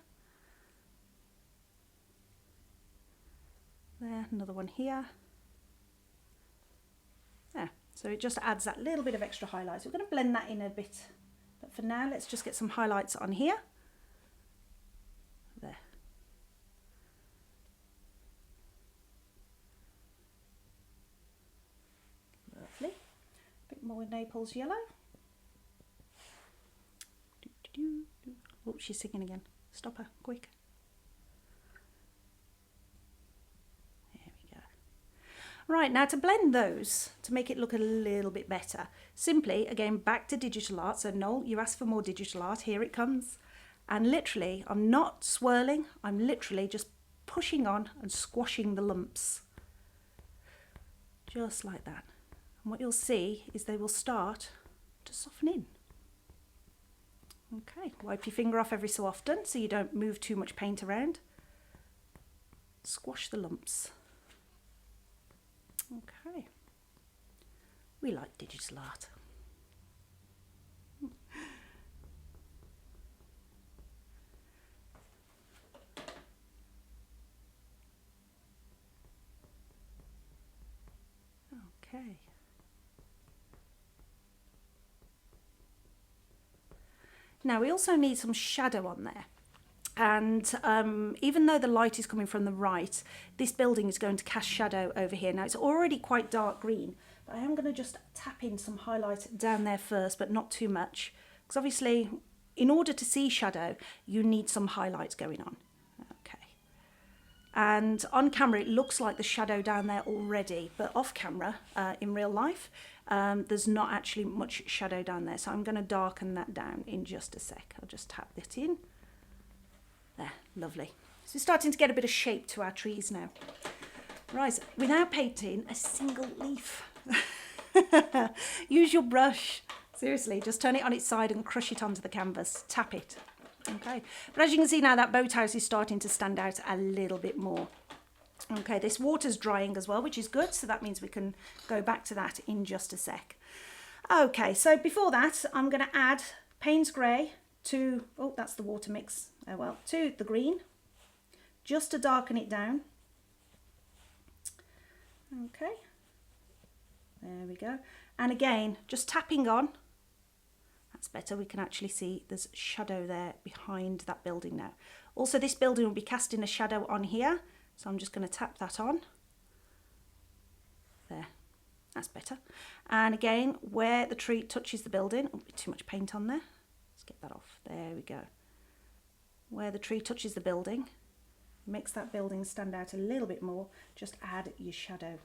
There, another one here. There. So it just adds that little bit of extra highlights. We're going to blend that in a bit, but for now let's just get some highlights on here. There. Lovely. A bit more with Naples yellow. Oh, she's singing again. Stop her, quick. There we go. Right, now to blend those, to make it look a little bit better, simply, again, back to digital art. So Noel, you asked for more digital art. Here it comes. And literally, I'm not swirling. I'm literally just pushing on and squashing the lumps. Just like that. And what you'll see is they will start to soften in. Okay, wipe your finger off every so often so you don't move too much paint around. Squash the lumps. Okay, we like digital art. Okay. Now we also need some shadow on there. And even though the light is coming from the right, this building is going to cast shadow over here. Now it's already quite dark green, but I am going to just tap in some highlight down there first, but not too much. Because obviously, in order to see shadow, you need some highlights going on. Okay. And on camera, it looks like the shadow down there already, but off camera, in real life, there's not actually much shadow down there. So I'm going to darken that down in just a sec. I'll just tap that in. There, lovely. So we're starting to get a bit of shape to our trees now. Right, without painting a single leaf. Use your brush. Seriously, just turn it on its side and crush it onto the canvas. Tap it. Okay, but as you can see now, that boathouse is starting to stand out a little bit more. Okay, this water's drying as well, which is good. So that means we can go back to that in just a sec. Okay, so before that, I'm going to add Payne's Grey to, oh, that's the water mix, oh well, to the green, just to darken it down. Okay, there we go. And again, just tapping on. That's better. We can actually see there's shadow there behind that building now. Also, this building will be casting a shadow on here. So I'm just going to tap that on. There, that's better. And again, where the tree touches the building, oh, too much paint on there. Let's get that off. There we go. Where the tree touches the building, makes that building stand out a little bit more. Just add your shadow.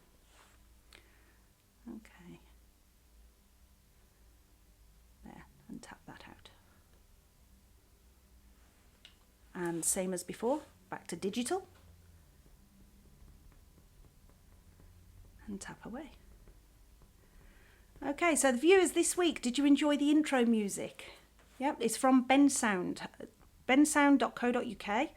Okay. There, and tap that out. And same as before, back to digital. And tap away. Okay, so the viewers this week, did you enjoy the intro music? Yep, it's from bensound, bensound.co.uk,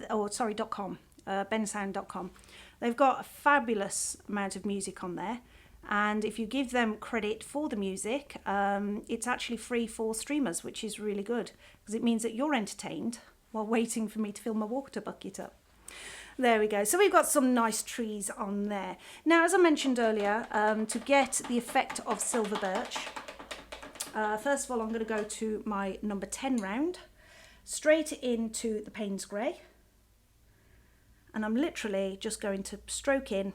or sorry, .com, bensound.com. They've got a fabulous amount of music on there, and if you give them credit for the music, it's actually free for streamers, which is really good, because it means that you're entertained while waiting for me to fill my water bucket up. There we go. So we've got some nice trees on there. Now, as I mentioned earlier, to get the effect of silver birch, first of all, I'm going to go to my number 10 round, straight into the Payne's Grey. And I'm literally just going to stroke in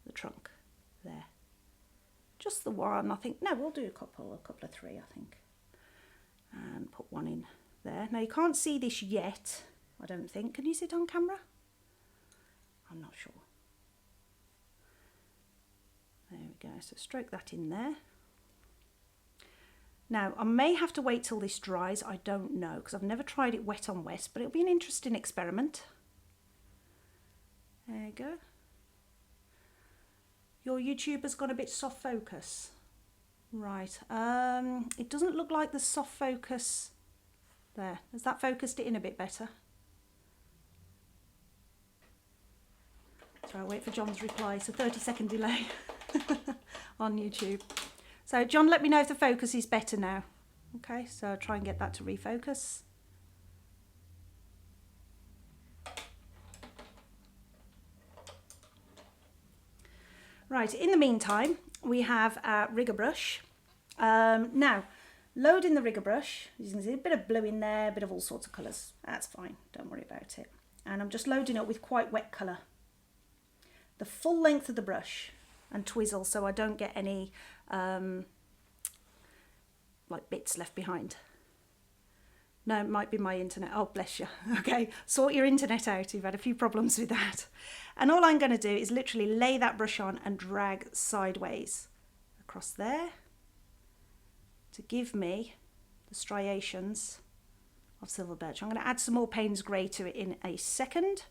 the trunk there. Just the one, I think. No, we'll do a couple of three, I think. And put one in there. Now you can't see this yet, I don't think. Can you see it on camera? I'm not sure. There we go. So stroke that in there. Now I may have to wait till this dries. I don't know, because I've never tried it wet on wet, but it'll be an interesting experiment. There you go. Your YouTuber's got a bit soft focus. Right. It doesn't look like the soft focus. There, has that focused it in a bit better? So I'll wait for John's reply. It's a 30-second delay on YouTube. So John, let me know if the focus is better now. Okay, so I'll try and get that to refocus. Right, in the meantime, we have our rigger brush. Now, load in the rigger brush. You can see a bit of blue in there, a bit of all sorts of colours. That's fine, don't worry about it. And I'm just loading it with quite wet colour. The full length of the brush and twizzle so I don't get any like bits left behind. No, it might be my internet. Oh, bless you. Okay, sort your internet out. You've had a few problems with that. And all I'm going to do is literally lay that brush on and drag sideways across there to give me the striations of silver birch. I'm going to add some more Payne's grey to it in a second.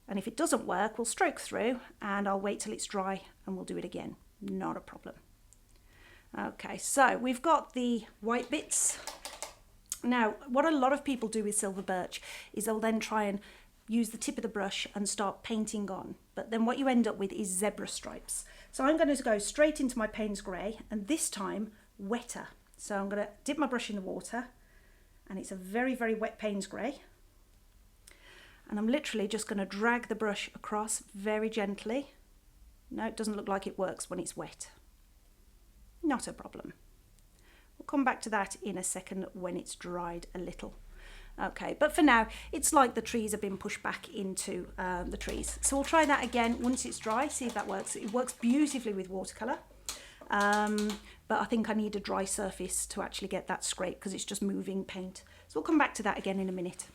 And if it doesn't work, we'll stroke through and I'll wait till it's dry and we'll do it again. Not a problem. Okay, so we've got the white bits. Now, what a lot of people do with silver birch is they'll then try and use the tip of the brush and start painting on. But then what you end up with is zebra stripes. So I'm going to go straight into my Payne's grey, and this time wetter. So I'm going to dip my brush in the water, and it's a very, very wet Payne's grey. And I'm literally just going to drag the brush across very gently. No, it doesn't look like it works when it's wet. Not a problem. We'll come back to that in a second when it's dried a little. Okay, but for now, it's like the trees have been pushed back into the trees. So we'll try that again once it's dry, see if that works. It works beautifully with watercolour, but I think I need a dry surface to actually get that scrape because it's just moving paint. So we'll come back to that again in a minute.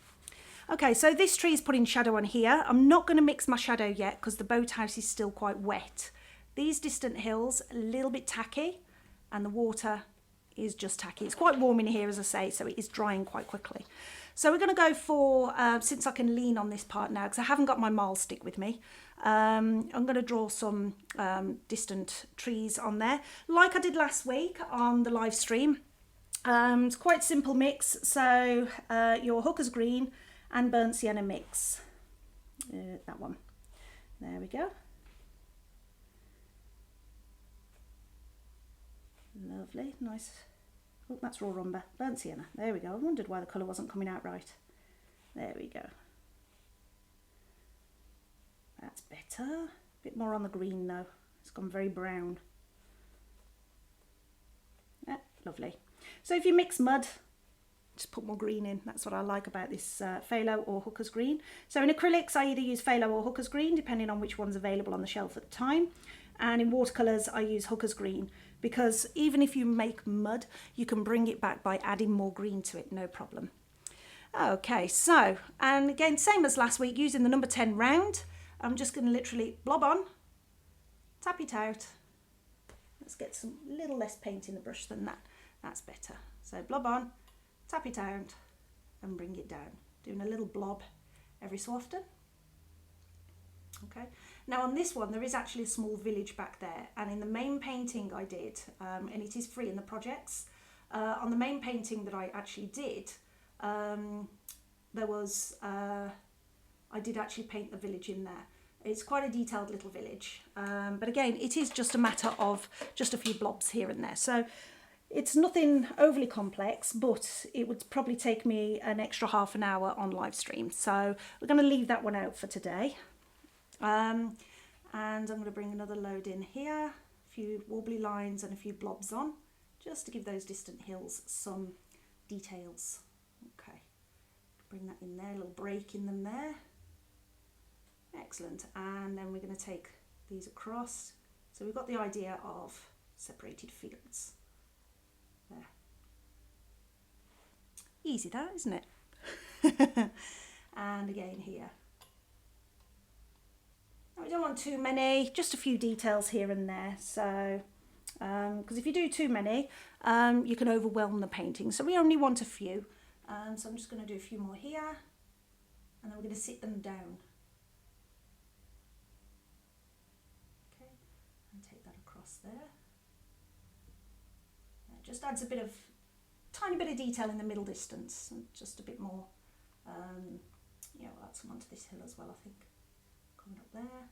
Okay, so this tree is putting shadow on here. I'm not going to mix my shadow yet because the boathouse is still quite wet. These distant hills, a little bit tacky, and the water is just tacky. It's quite warm in here, as I say, so it is drying quite quickly. So we're going to go for, since I can lean on this part now, because I haven't got my marl stick with me, I'm going to draw some distant trees on there, like I did last week on the live stream. It's quite a simple mix, so your Hooker's Green and Burnt Sienna mix. That one. There we go. Lovely, nice. Oh, that's raw umber. Burnt sienna. There we go. I wondered why the colour wasn't coming out right. There we go. That's better. A bit more on the green though. It's gone very brown. Yeah, lovely. So if you mix mud, just put more green in. That's what I like about this phthalo or Hooker's Green. So in acrylics, I either use phthalo or Hooker's Green, depending on which one's available on the shelf at the time. And in watercolours, I use Hooker's Green, because even if you make mud, you can bring it back by adding more green to it, no problem. Okay, so, and again, same as last week, using the number 10 round, I'm just going to literally blob on, tap it out. Let's get some little less paint in the brush than that. That's better. So blob on, tap it out, and bring it down. Doing a little blob every so often. Okay. Now on this one, there is actually a small village back there, and in the main painting I did, and it is free in the projects, on the main painting that I actually did, there was, I did actually paint the village in there. It's quite a detailed little village, but again, it is just a matter of just a few blobs here and there. So it's nothing overly complex, but it would probably take me an extra half an hour on live stream. So we're going to leave that one out for today. And I'm going to bring another load in here, a few wobbly lines and a few blobs on, just to give those distant hills some details. Okay, bring that in there, a little break in them there. Excellent. And then we're going to take these across. So we've got the idea of separated fields. There. Easy that, isn't it? And again here. We don't want too many, just a few details here and there. So, because if you do too many, you can overwhelm the painting. So we only want a few. So I'm just going to do a few more here, and then we're going to sit them down. Okay, and take that across there. It just adds a bit of, tiny bit of detail in the middle distance, and just a bit more. Yeah, we'll add some onto this hill as well, I think. Coming up there.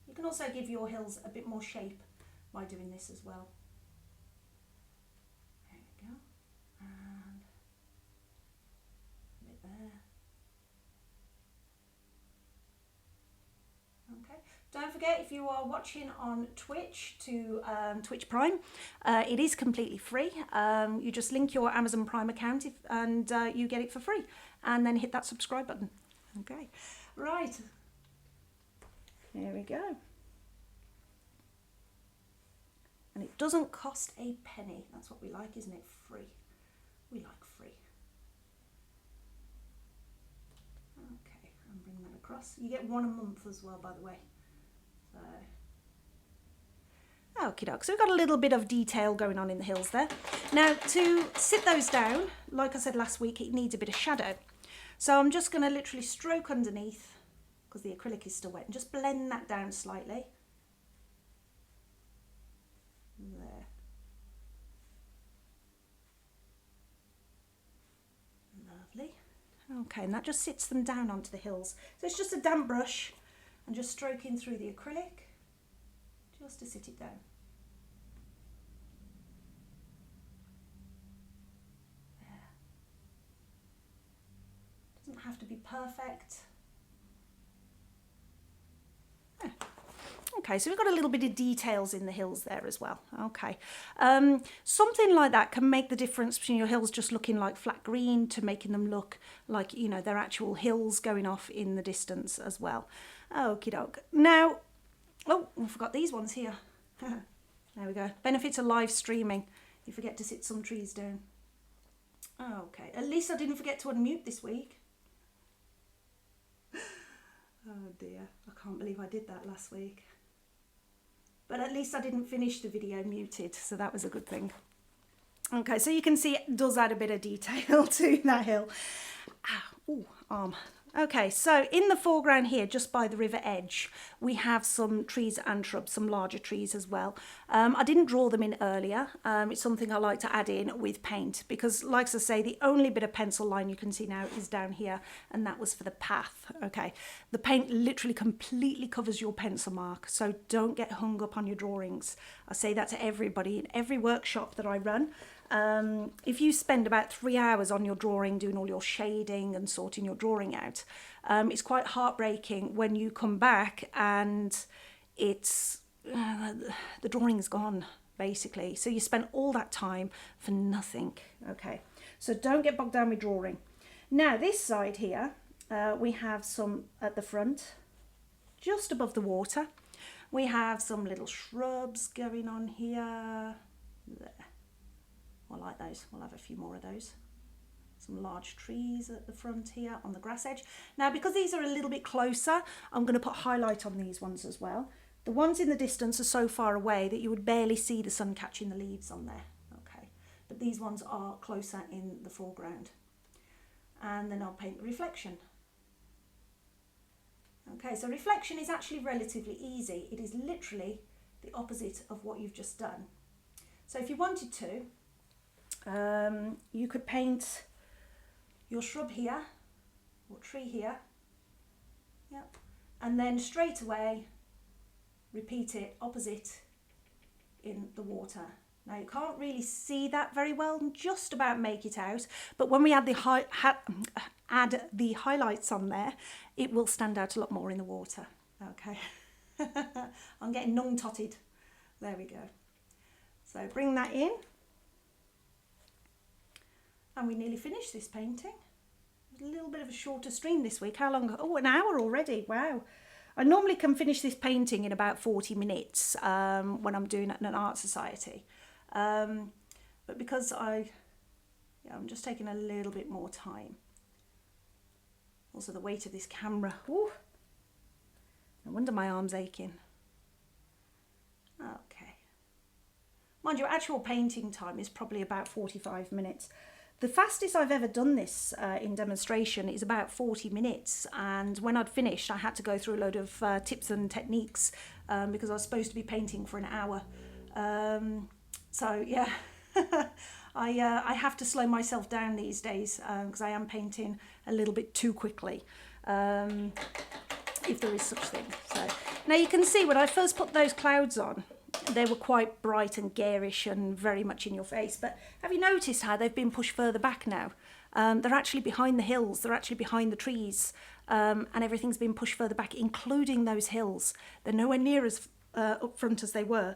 You can also give your hills a bit more shape by doing this as well. There we go. And a bit there. Okay. Don't forget, if you are watching on Twitch to Twitch Prime, it is completely free. You just link your Amazon Prime account and you get it for free. And then hit that subscribe button. Okay. Right. There we go. And it doesn't cost a penny. That's what we like, isn't it? Free. We like free. Okay, and bring that across. You get one a month as well, by the way. So, okie doke. So we've got a little bit of detail going on in the hills there. Now, to sit those down, like I said last week, it needs a bit of shadow. So I'm just going to literally stroke underneath, because the acrylic is still wet, and just blend that down slightly. There. Lovely. Okay, and that just sits them down onto the hills. So it's just a damp brush and just stroking through the acrylic just to sit it down. There. Doesn't have to be perfect. Okay, so we've got a little bit of details in the hills there as well. Okay, something like that can make the difference between your hills just looking like flat green to making them look like, you know, they're actual hills going off in the distance as well. Okie doke. Now, oh, I forgot these ones here. There we go. Benefits of live streaming. You forget to sit some trees down. Okay, at least I didn't forget to unmute this week. Oh dear, I can't believe I did that last week. But at least I didn't finish the video muted, so that was a good thing. Okay, so you can see it does add a bit of detail to that hill. Ooh, arm. Okay, so in the foreground here, just by the river edge, we have some trees and shrubs, some larger trees as well. I didn't draw them in earlier. It's something I like to add in with paint because, like I say, the only bit of pencil line you can see now is down here, and that was for the path. Okay, the paint literally completely covers your pencil mark, so don't get hung up on your drawings. I say that to everybody in every workshop that I run. If you spend about 3 hours on your drawing doing all your shading and sorting your drawing out, it's quite heartbreaking when you come back and it's the drawing's gone basically. So you spent all that time for nothing. Okay, so don't get bogged down with drawing. Now this side here, we have some at the front, just above the water. We have some little shrubs going on here. There. I like those. We'll have a few more of those. Some large trees at the front here on the grass edge. Now, because these are a little bit closer, I'm going to put highlight on these ones as well. The ones in the distance are so far away that you would barely see the sun catching the leaves on there. Okay, but these ones are closer in the foreground. And then I'll paint the reflection. Okay, so reflection is actually relatively easy. It is literally the opposite of what you've just done. So if you wanted to, you could paint your shrub here or tree here, yep, and then straight away repeat it opposite in the water. Now you can't really see that very well, just about make it out, but when we add the add the highlights on there, it will stand out a lot more in the water. Okay, I'm getting nung-totted. There we go. So bring that in. And we nearly finished this painting. A little bit of a shorter stream this week. How long? Oh, an hour already. Wow. I normally can finish this painting in about 40 minutes when I'm doing it in an art society. But because I'm just taking a little bit more time. Also the weight of this camera. Ooh. No wonder my arm's aching. Okay. Mind you, actual painting time is probably about 45 minutes. The fastest I've ever done this in demonstration is about 40 minutes, and when I'd finished I had to go through a load of tips and techniques because I was supposed to be painting for an hour. So yeah, I have to slow myself down these days because I am painting a little bit too quickly, if there is such thing. So now you can see when I first put those clouds on, they were quite bright and garish and very much in your face, but have you noticed how they've been pushed further back now? They're actually behind the hills, they're actually behind the trees, and everything's been pushed further back, including those hills. They're nowhere near as up front as they were.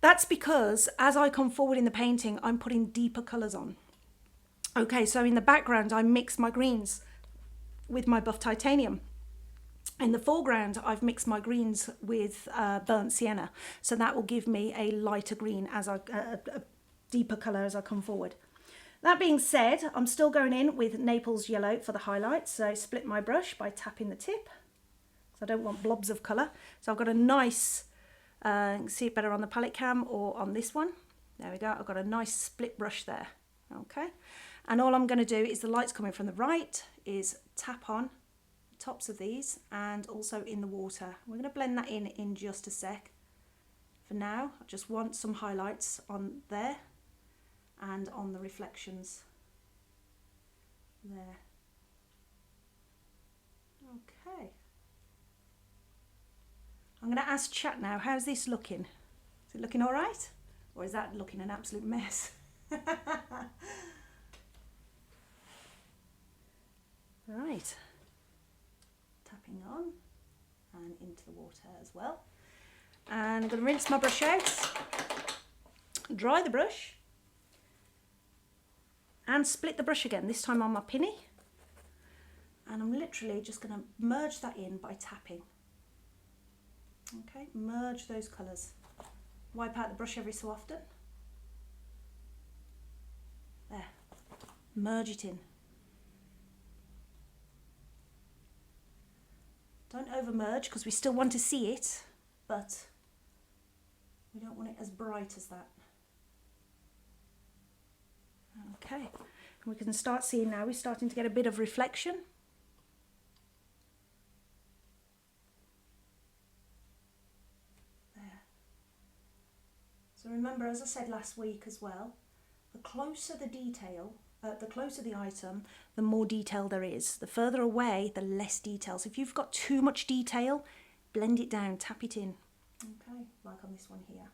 That's because as I come forward in the painting, I'm putting deeper colours on. Okay, so in the background I mix my greens with my buff titanium. In the foreground, I've mixed my greens with burnt sienna, so that will give me a lighter green as a deeper colour as I come forward. That being said, I'm still going in with Naples yellow for the highlights, so split my brush by tapping the tip, because I don't want blobs of colour. So I've got a nice, you can see it better on the palette cam or on this one. There we go, I've got a nice split brush there, okay? And all I'm going to do is the light's coming from the right, is tap on the tops of these and also in the water. We're going to blend that in just a sec. For now, I just want some highlights on there and on the reflections there. Okay. I'm going to ask chat now, how's this looking? Is it looking all right? Or is that looking an absolute mess? Right. Tapping on and into the water as well. And I'm going to rinse my brush out, dry the brush, and split the brush again, this time on my pinny. And I'm literally just going to merge that in by tapping. Okay, merge those colours. Wipe out the brush every so often. There, merge it in. Don't over merge because we still want to see it, but we don't want it as bright as that. Okay, and we can start seeing now, we're starting to get a bit of reflection. There. So remember, as I said last week as well, the closer the detail, the closer the item, the more detail there is. The further away, the less detail. So if you've got too much detail, blend it down, tap it in. Okay, like on this one here.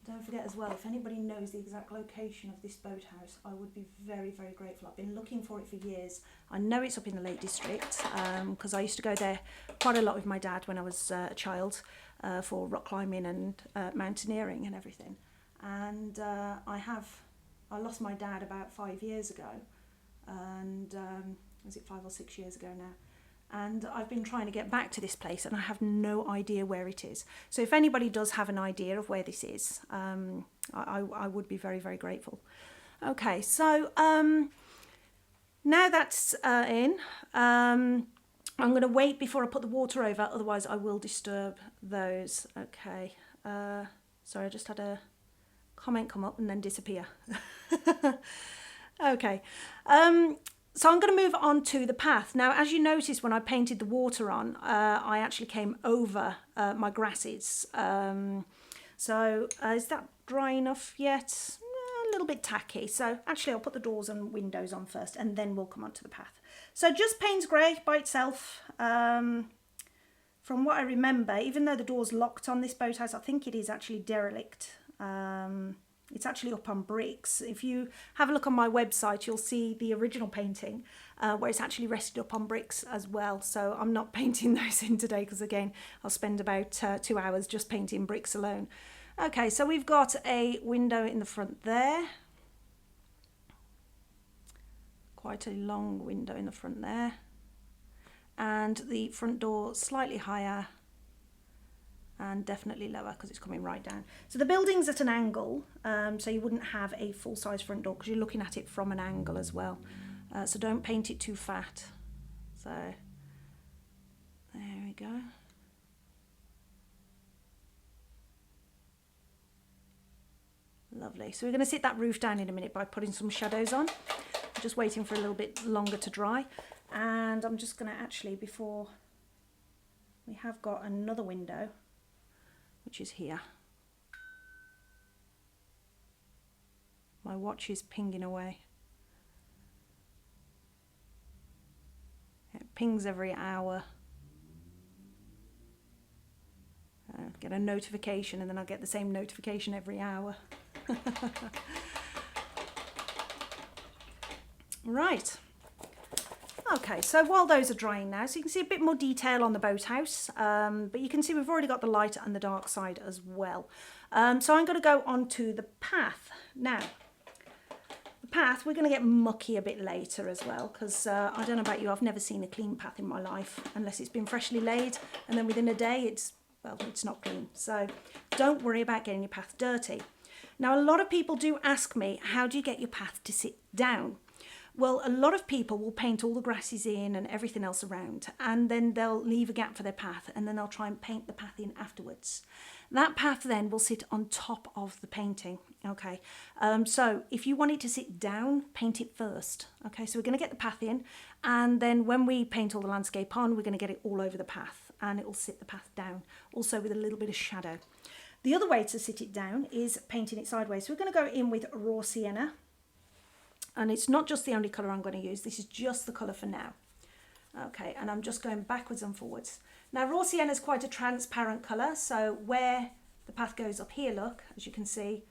Don't forget as well, if anybody knows the exact location of this boathouse, I would be very, very grateful. I've been looking for it for years. I know it's up in the Lake District because I used to go there quite a lot with my dad when I was a child for rock climbing and mountaineering and everything. And I lost my dad about 5 years ago, and was it 5 or 6 years ago now? And I've been trying to get back to this place and I have no idea where it is. So if anybody does have an idea of where this is, I would be very, very grateful. Okay, so now that's in, I'm going to wait before I put the water over, otherwise I will disturb those. Okay, sorry, I just had a comment come up and then disappear. Okay. So I'm going to move on to the path. Now, as you notice, when I painted the water on, I actually came over my grasses. So is that dry enough yet? A little bit tacky. So actually I'll put the doors and windows on first and then we'll come on to the path. So just Payne's Grey by itself. From what I remember, even though the door's locked on this boathouse, I think it is actually derelict. It's actually up on bricks. If you have a look on my website, you'll see the original painting where it's actually rested up on bricks as well. So I'm not painting those in today because, again, I'll spend about 2 hours just painting bricks alone. Okay, so we've got a window in the front there. Quite a long window in the front there. And the front door slightly higher. And definitely lower because it's coming right down. So the building's at an angle, so you wouldn't have a full-size front door because you're looking at it from an angle as well. So don't paint it too fat. So there we go. Lovely. So we're going to sit that roof down in a minute by putting some shadows on. I'm just waiting for a little bit longer to dry. And I'm just going to actually, before we have got another window, which is here. My watch is pinging away. It pings every hour. I get a notification and then I get the same notification every hour. Right. Okay, so while those are drying now, so you can see a bit more detail on the boathouse, but you can see we've already got the light and the dark side as well. So I'm going to go on to the path. Now, the path, we're going to get mucky a bit later as well, because I don't know about you, I've never seen a clean path in my life unless it's been freshly laid, and then within a day it's not clean. So don't worry about getting your path dirty. Now, a lot of people do ask me, how do you get your path to sit down? Well, a lot of people will paint all the grasses in and everything else around, and then they'll leave a gap for their path, and then they'll try and paint the path in afterwards. That path then will sit on top of the painting, okay? So if you want it to sit down, paint it first, okay? So we're going to get the path in, and then when we paint all the landscape on, we're going to get it all over the path, and it will sit the path down, also with a little bit of shadow. The other way to sit it down is painting it sideways. So we're going to go in with raw sienna, and it's not just the only colour I'm going to use. This is just the colour for now. Okay, and I'm just going backwards and forwards. Now, raw sienna is quite a transparent colour, so where the path goes up here, look, as you can see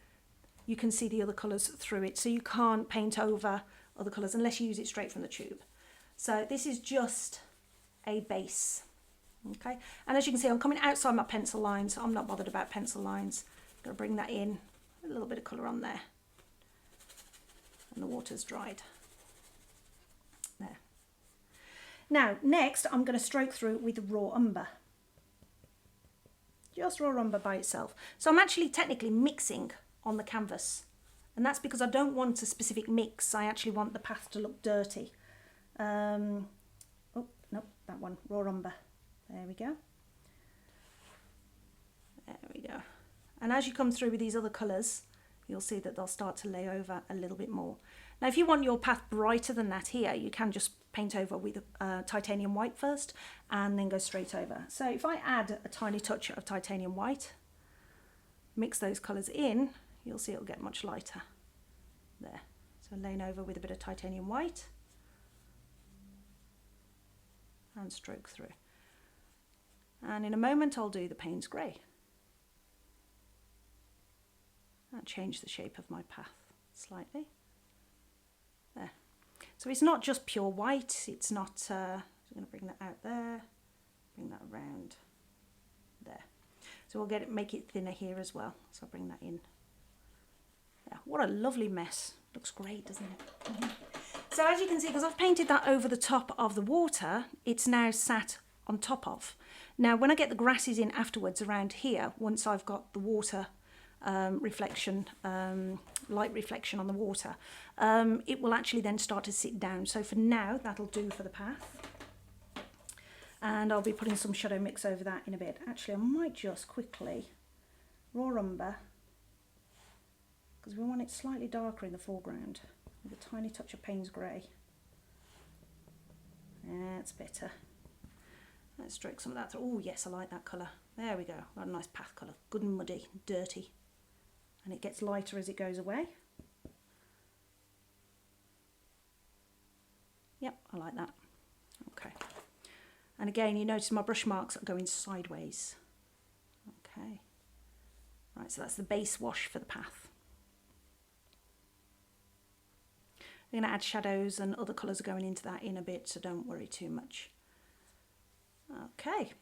the other colours through it, so you can't paint over other colours unless you use it straight from the tube. So this is just a base, okay? And as you can see, I'm coming outside my pencil lines. I'm not bothered about pencil lines. I'm going to bring that in, a little bit of colour on there. And the water's dried. There. Now, next, I'm going to stroke through with raw umber. Just raw umber by itself. So I'm actually technically mixing on the canvas. And that's because I don't want a specific mix. I actually want the path to look dirty. Oh, no, that one, raw umber. There we go. There we go. And as you come through with these other colours, you'll see that they'll start to lay over a little bit more. Now, if you want your path brighter than that here, you can just paint over with titanium white first and then go straight over. So if I add a tiny touch of titanium white, mix those colours in, you'll see it'll get much lighter. There. So laying over with a bit of titanium white and stroke through. And in a moment, I'll do the Payne's grey. That changed the shape of my path slightly. There. So it's not just pure white, it's not, I'm going to bring that out there, bring that around there. So we'll make it thinner here as well. So I'll bring that in. Yeah, what a lovely mess. Looks great, doesn't it? So as you can see, because I've painted that over the top of the water, it's now sat on top of. Now, when I get the grasses in afterwards around here, once I've got the water reflection, light reflection on the water, it will actually then start to sit down. So for now, that'll do for the path. And I'll be putting some shadow mix over that in a bit. Actually, I might just quickly raw umber, because we want it slightly darker in the foreground, with a tiny touch of Payne's grey. That's better. Let's stroke some of that through. Oh yes, I like that colour. There we go. Got a nice path colour. Good and muddy, dirty. And it gets lighter as it goes away. Yep, I like that. Okay. And again, you notice my brush marks are going sideways. Okay. Right, so that's the base wash for the path. I'm going to add shadows and other colours are going into that in a bit, so don't worry too much. Okay.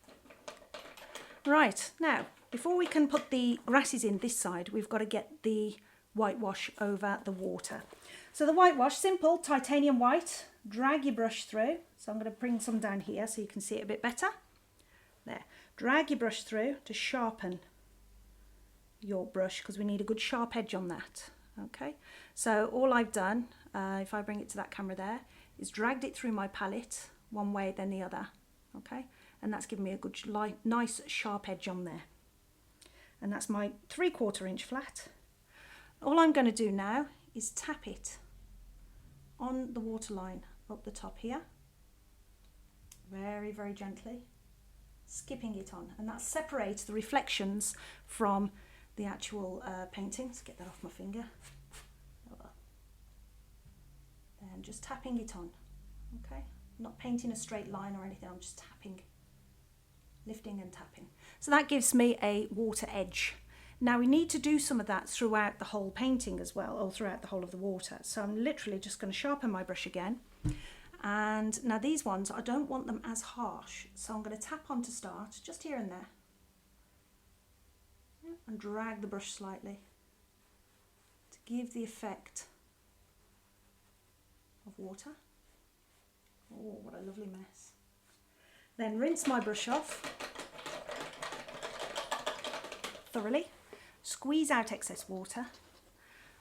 Right, now, before we can put the grasses in this side, we've got to get the whitewash over the water. So the whitewash, simple, titanium white, drag your brush through. So I'm going to bring some down here so you can see it a bit better. There, drag your brush through to sharpen your brush, because we need a good sharp edge on that. Okay, so all I've done, if I bring it to that camera there, is dragged it through my palette one way then the other. Okay, and that's given me a good nice sharp edge on there. And that's my 3/4 inch flat. All I'm going to do now is tap it on the waterline up the top here, very, very gently, skipping it on, and that separates the reflections from the actual painting. Let's get that off my finger. And just tapping it on, okay? I'm not painting a straight line or anything, I'm just tapping, lifting and tapping. So that gives me a water edge. Now we need to do some of that throughout the whole painting as well, or throughout the whole of the water. So I'm literally just going to sharpen my brush again. And now these ones, I don't want them as harsh, so I'm going to tap on to start, just here and there. And drag the brush slightly to give the effect of water. Oh, what a lovely mess. Then rinse my brush off thoroughly, squeeze out excess water,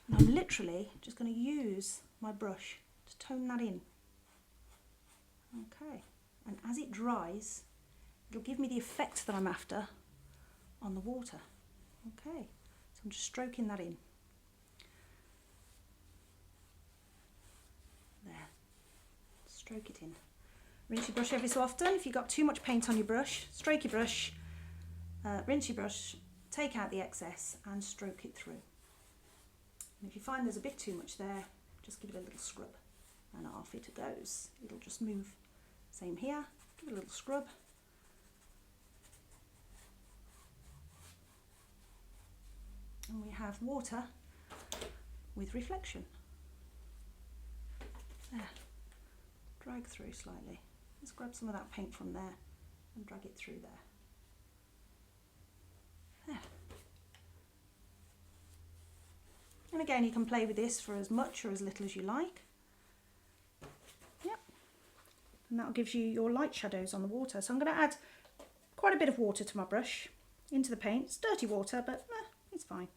and I'm literally just going to use my brush to tone that in. Okay, and as it dries, it'll give me the effect that I'm after on the water. Okay, so I'm just stroking that in. There, stroke it in. Rinse your brush every so often. If you've got too much paint on your brush, stroke your brush, rinse your brush, take out the excess and stroke it through. And if you find there's a bit too much there, just give it a little scrub and off it goes. It'll just move. Same here, give it a little scrub. And we have water with reflection. There, drag through slightly. Let's grab some of that paint from there and drag it through there. There. And again, you can play with this for as much or as little as you like. Yep. And that gives you your light shadows on the water. So I'm going to add quite a bit of water to my brush into the paint. It's dirty water, but it's fine.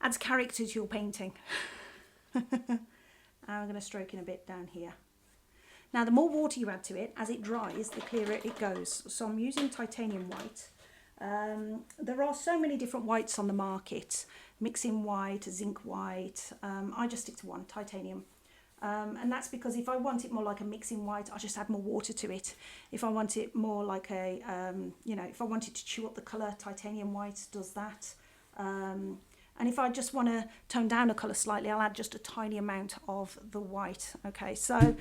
Adds character to your painting. And I'm going to stroke in a bit down here. Now, the more water you add to it, as it dries, the clearer it goes. So I'm using titanium white. There are so many different whites on the market. Mixing white, zinc white. I just stick to one, titanium. And that's because if I want it more like a mixing white, I just add more water to it. If I want it more like a, if I wanted to chew up the colour, titanium white does that. And if I just want to tone down a colour slightly, I'll add just a tiny amount of the white. Okay, so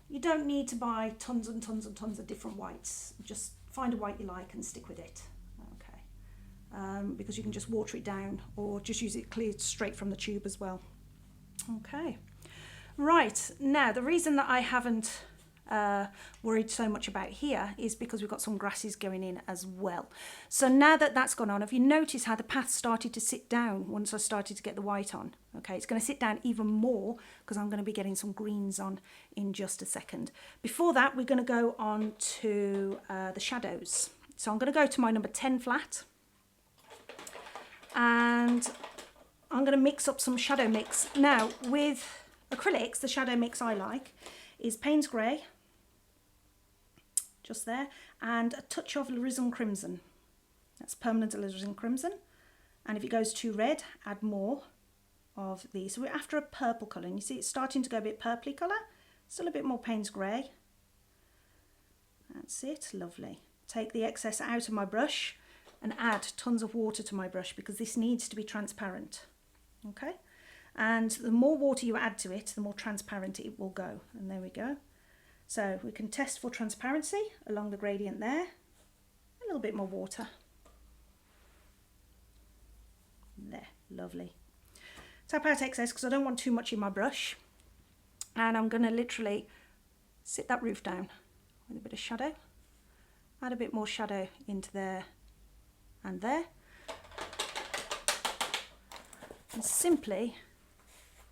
you don't need to buy tons and tons and tons of different whites. Just find a white you like and stick with it. Okay, because you can just water it down or just use it cleared straight from the tube as well. Okay, right, now the reason that I haven't worried so much about here is because we've got some grasses going in as well. So now that that's gone on, have you noticed how the path started to sit down once I started to get the white on? Okay, it's going to sit down even more because I'm going to be getting some greens on in just a second. Before that, we're going to go on to the shadows. So I'm going to go to my number 10 flat and I'm going to mix up some shadow mix. Now with acrylics, the shadow mix I like is Payne's Grey, just there, and a touch of alizarin crimson. That's permanent alizarin crimson. And if it goes too red, add more of these. So we're after a purple colour, and you see it's starting to go a bit purpley colour. Still a bit more Payne's Grey. That's it, lovely. Take the excess out of my brush and add tons of water to my brush because this needs to be transparent. Okay, and the more water you add to it, the more transparent it will go. And there we go. So we can test for transparency along the gradient there. A little bit more water. There, lovely. Tap out excess because I don't want too much in my brush. And I'm going to literally sit that roof down with a bit of shadow. Add a bit more shadow into there and there. And simply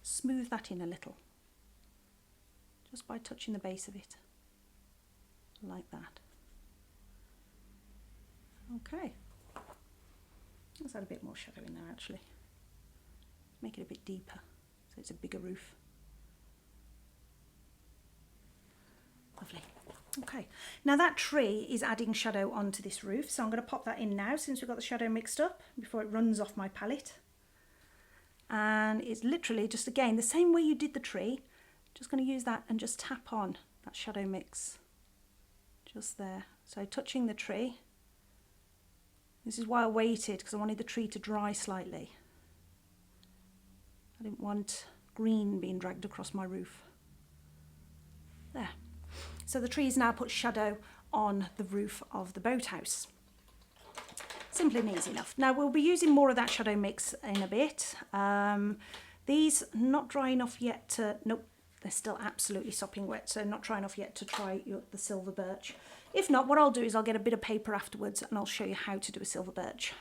smooth that in a little. Just by touching the base of it, like that. Okay, let's add a bit more shadow in there actually. Make it a bit deeper, so it's a bigger roof. Lovely. Okay, now that tree is adding shadow onto this roof, so I'm going to pop that in now since we've got the shadow mixed up before it runs off my palette. And it's literally just again the same way you did the tree. Just going to use that and just tap on that shadow mix just there. So touching the tree. This is why I waited, because I wanted the tree to dry slightly. I didn't want green being dragged across my roof. There. So the tree's now put shadow on the roof of the boathouse. Simple and easy enough. Now we'll be using more of that shadow mix in a bit. These not dry enough yet to, nope, they're still absolutely sopping wet, so not dry enough yet to try the silver birch. If not, what I'll do is I'll get a bit of paper afterwards and I'll show you how to do a silver birch.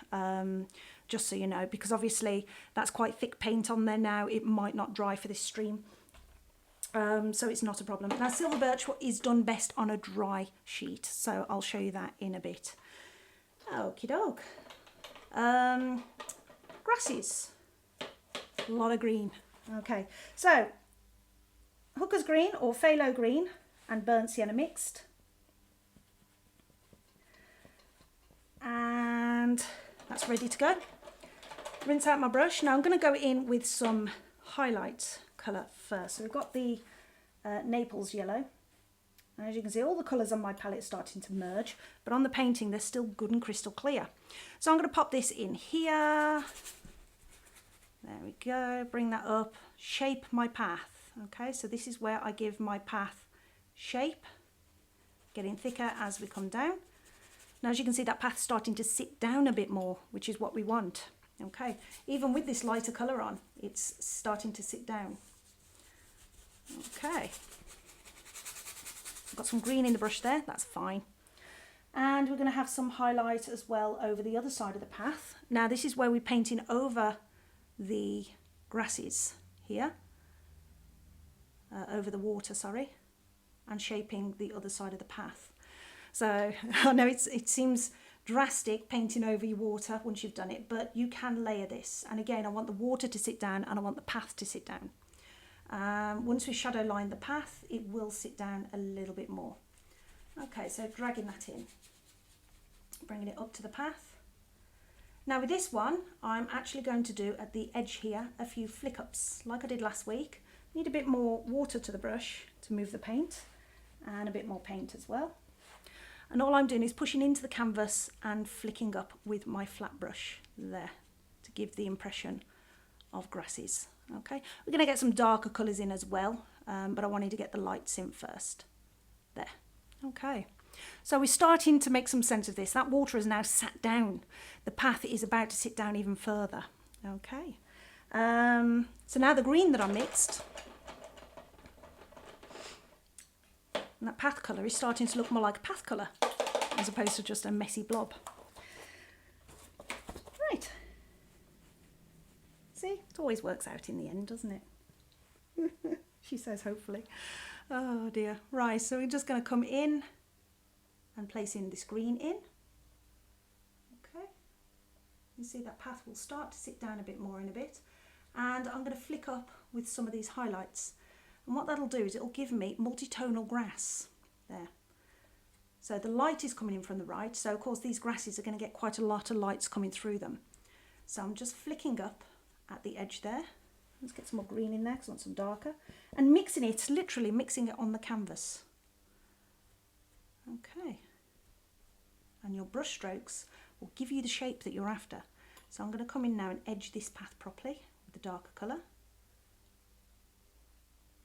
just so you know, because obviously that's quite thick paint on there now. It might not dry for this stream. So it's not a problem. Now silver birch is done best on a dry sheet, so I'll show you that in a bit. Okie doke. Grasses, a lot of green. Okay, so hooker's green or phthalo green and burnt sienna mixed. And that's ready to go. Rinse out my brush. Now I'm going to go in with some highlight colour first. So we've got the Naples yellow. And as you can see, all the colours on my palette are starting to merge, but on the painting they're still good and crystal clear. So I'm going to pop this in here. There we go. Bring that up. Shape my path. Okay, so this is where I give my path shape, getting thicker as we come down. Now, as you can see, that path's starting to sit down a bit more, which is what we want. Okay, even with this lighter colour on, it's starting to sit down. Okay. I've got some green in the brush there, that's fine. And we're going to have some highlight as well over the other side of the path. Now, this is where we're painting over the grasses here, over the water, sorry, and shaping the other side of the path. So I know it seems drastic painting over your water once you've done it, but you can layer this. And again, I want the water to sit down and I want the path to sit down. Once we shadow line the path, it will sit down a little bit more. Okay, so dragging that in, bringing it up to the path. Now with this one, I'm actually going to do at the edge here a few flick ups like I did last week. Need a bit more water to the brush to move the paint and a bit more paint as well. And all I'm doing is pushing into the canvas and flicking up with my flat brush there to give the impression of grasses. Okay, we're going to get some darker colours in as well, but I wanted to get the lights in first. There. Okay, so we're starting to make some sense of this. That water has now sat down. The path is about to sit down even further. Okay, so now the green that I mixed, and that path colour is starting to look more like a path colour as opposed to just a messy blob. Right. See, it always works out in the end, doesn't it? She says hopefully. Oh dear. Right, so we're just going to come in and place in this green in. Okay. You see that path will start to sit down a bit more in a bit. And I'm going to flick up with some of these highlights. And what that'll do is it'll give me multitonal grass there. So the light is coming in from the right. So of course these grasses are going to get quite a lot of lights coming through them. So I'm just flicking up at the edge there. Let's get some more green in there because I want some darker. And mixing it, literally mixing it on the canvas. Okay. And your brush strokes will give you the shape that you're after. So I'm going to come in now and edge this path properly with the darker colour.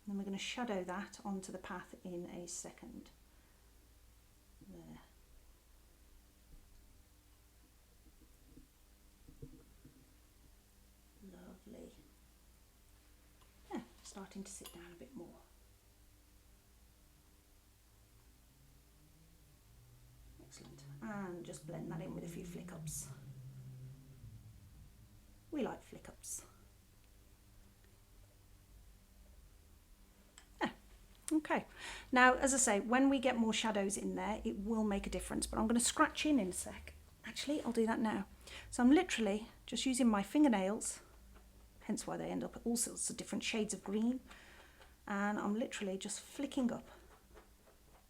And then we're going to shadow that onto the path in a second. There. Lovely. Yeah, starting to sit down a bit more. Excellent. And just blend that in with a few flick ups. We like flick ups. Okay, now as I say, when we get more shadows in there, it will make a difference, but I'm going to scratch in a sec. Actually, I'll do that now. So I'm literally just using my fingernails, hence why they end up all sorts of different shades of green, and I'm literally just flicking up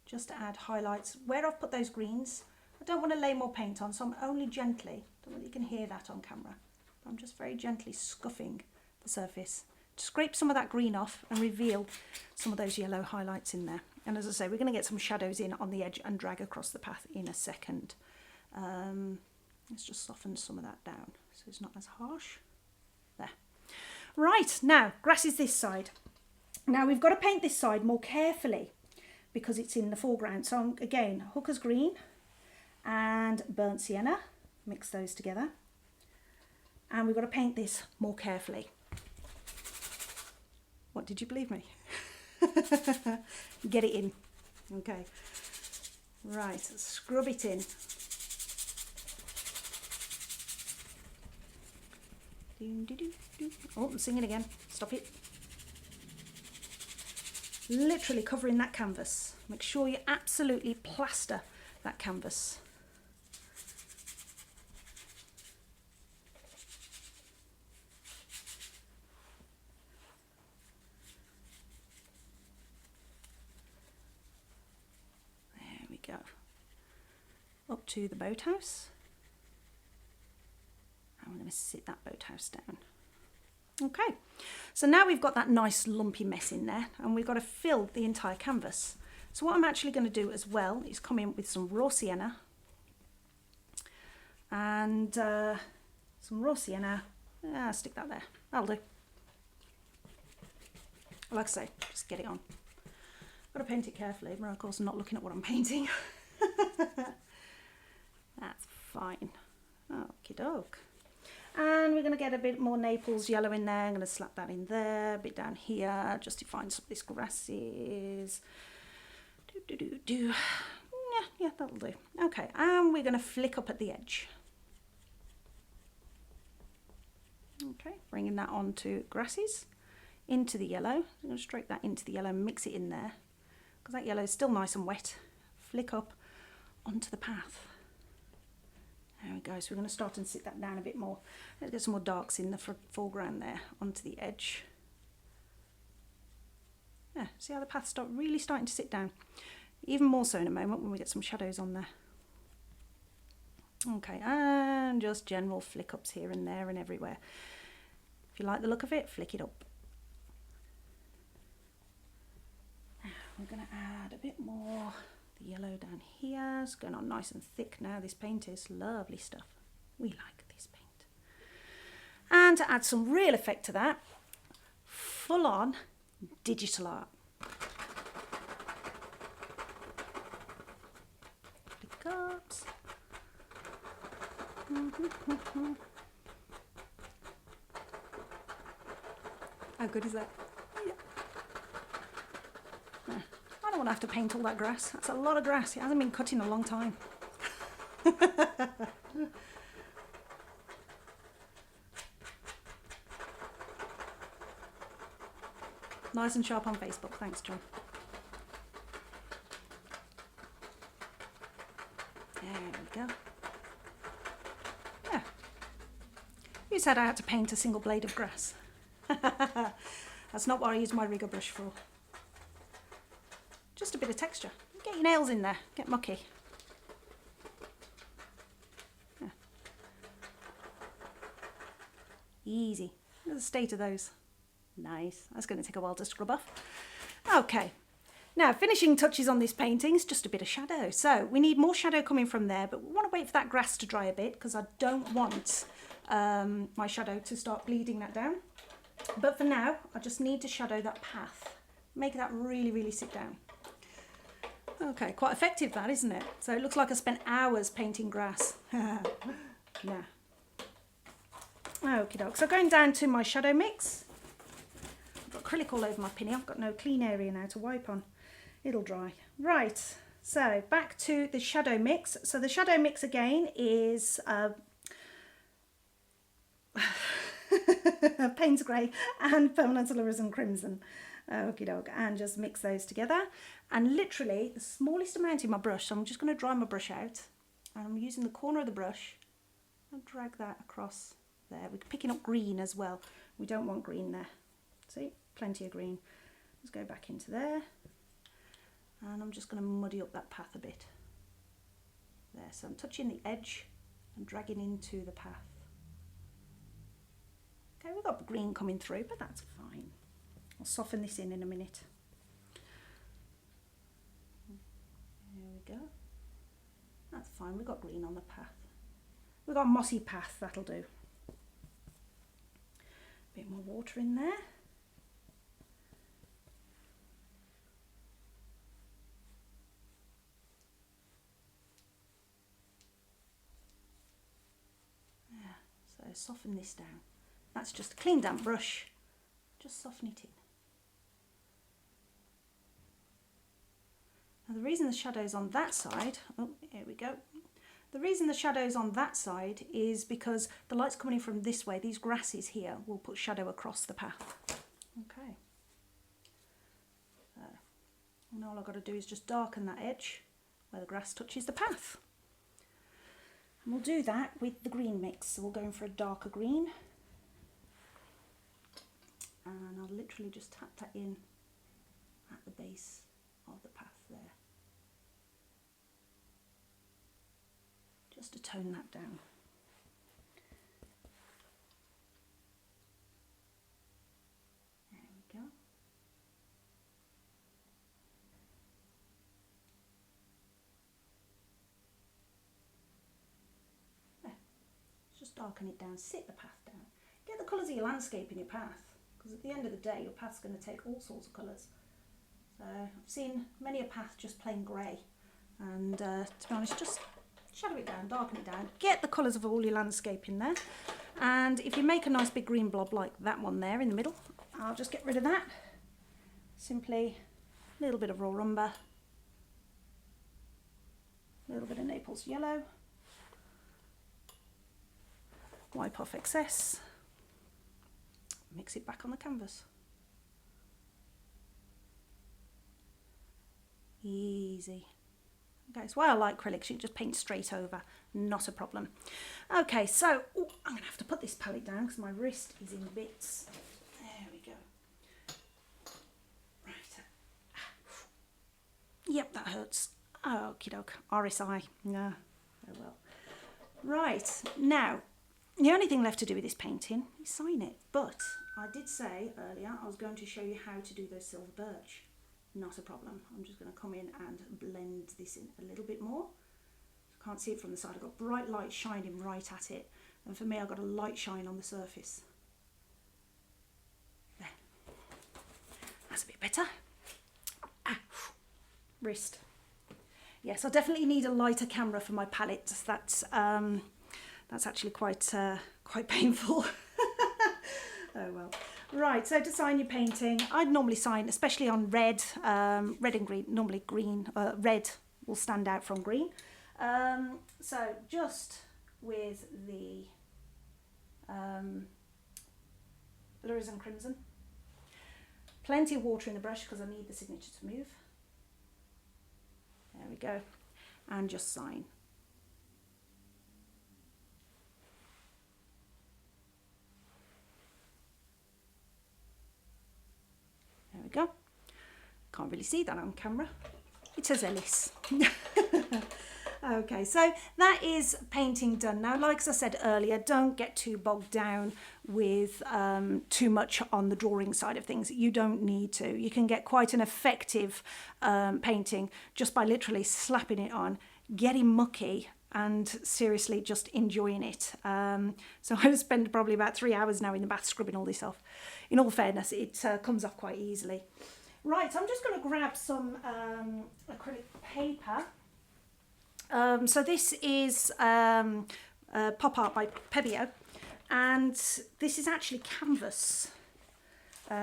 just to add highlights. Where I've put those greens, I don't want to lay more paint on, so I'm only gently, I don't know if you can hear that on camera, but I'm just very gently scuffing the surface. Scrape some of that green off and reveal some of those yellow highlights in there. And as I say, we're going to get some shadows in on the edge and drag across the path in a second. Let's just soften some of that down so it's not as harsh. There. Right, now grass is this side. Now we've got to paint this side more carefully because it's in the foreground. So again, hooker's green and burnt sienna, mix those together. And we've got to paint this more carefully. What, did you believe me? Get it in. Okay. Right, scrub it in. Oh, I'm singing again. Stop it. Literally covering that canvas. Make sure you absolutely plaster that canvas. There we go. Up to the boathouse. And we're going to sit that boathouse down. Okay, so now we've got that nice lumpy mess in there, and we've got to fill the entire canvas. So what I'm actually going to do as well is come in with some raw sienna and some raw sienna. Stick that there. That'll do. Like I say, just get it on. Got to paint it carefully, but of course I'm not looking at what I'm painting. That's fine. Okie doke. And we're going to get a bit more Naples yellow in there. I'm going to slap that in there, a bit down here, just to find some of these grasses. Yeah, that'll do. Okay, and we're going to flick up at the edge. Okay, bringing that onto grasses, into the yellow. I'm going to stroke that into the yellow and mix it in there, because that yellow is still nice and wet. Flick up onto the path. There we go, so we're going to start and sit that down a bit more. Let's get some more darks in the foreground there, onto the edge. Yeah, see how the path's really starting to sit down. Even more so in a moment when we get some shadows on there. Okay, and just general flick ups here and there and everywhere. If you like the look of it, flick it up. We're going to add a bit more. The yellow down here. It's going on nice and thick now. This paint is lovely stuff. We like this paint. And to add some real effect to that, full on digital art. Flick ups. How good is that? Yeah. I don't want to have to paint all that grass. That's a lot of grass. It hasn't been cut in a long time. Nice and sharp on Facebook. Thanks, John. There we go. Yeah. You said I had to paint a single blade of grass. That's not what I use my rigger brush for. Just a bit of texture. Get your nails in there. Get mucky. Yeah. Easy. Look at the state of those. Nice. That's going to take a while to scrub off. Okay. Now, finishing touches on this painting is just a bit of shadow. So we need more shadow coming from there, but we want to wait for that grass to dry a bit because I don't want my shadow to start bleeding that down. But for now, I just need to shadow that path. Make that really, really sit down. Okay, quite effective that, isn't it? So it looks like I spent hours painting grass. Yeah. Okie doke. So going down to my shadow mix. I've got acrylic all over my pinny. I've got no clean area now to wipe on. It'll dry. Right, so back to the shadow mix. So the shadow mix again is Payne's Grey and Permanent Alizarin Crimson. Okie doke, and just mix those together. And literally the smallest amount in my brush, so I'm just going to dry my brush out. And I'm using the corner of the brush and drag that across there. We're picking up green as well. We don't want green there. See, plenty of green. Let's go back into there. And I'm just going to muddy up that path a bit. There, so I'm touching the edge and dragging into the path. Okay, we've got green coming through, but that's fine. I'll soften this in a minute. There we go. That's fine, we've got green on the path. We've got a mossy path, that'll do. A bit more water in there. Yeah, so soften this down. That's just a clean damp brush. Just soften it in. Now the reason the shadow's on that side, oh, here we go. The reason the shadow's on that side is because the light's coming in from this way. These grasses here will put shadow across the path. Okay. So, and all I've got to do is just darken that edge where the grass touches the path. And we'll do that with the green mix. So we'll go in for a darker green. And I'll literally just tap that in at the base of the path there. Just to tone that down. There we go. There. Just darken it down, sit the path down. Get the colours of your landscape in your path, because at the end of the day your path's going to take all sorts of colours. So I've seen many a path just plain grey, and to be honest, just shadow it down, darken it down, get the colours of all your landscape in there. And if you make a nice big green blob like that one there in the middle, I'll just get rid of that. Simply a little bit of raw umber, a little bit of Naples yellow, wipe off excess, mix it back on the canvas. Easy. Okay, so I like acrylics, you can just paint straight over, not a problem. Okay, so I'm going to have to put this palette down because my wrist is in bits. There we go. Right. Yep, that hurts. Okie doke. RSI. No. Oh well. Right, now, the only thing left to do with this painting is sign it. But I did say earlier I was going to show you how to do those silver birch. Not a problem. I'm just going to come in and blend this in a little bit more. Can't see it from the side. I've got bright light shining right at it, and for me I've got a light shine on the surface. There. That's a bit better. Ah, wrist. Yes, I definitely need a lighter camera for my palette. That's actually quite painful. Oh well. Right, so to sign your painting, I'd normally sign, especially on red, red and green, normally green, red will stand out from green. So just with the Alizarin Crimson, plenty of water in the brush because I need the signature to move. There we go, and just sign. There we go. Can't really see that on camera. It says Ellis. Okay, so that is painting done. Now, like as I said earlier, don't get too bogged down with too much on the drawing side of things. You don't need to. You can get quite an effective painting just by literally slapping it on, getting mucky, and seriously just enjoying it. So I've spent probably about 3 hours now in the bath scrubbing all this off. In all fairness, it comes off quite easily. Right, I'm just going to grab some acrylic paper. So this is Pop Art by Pebeo, and this is actually canvas,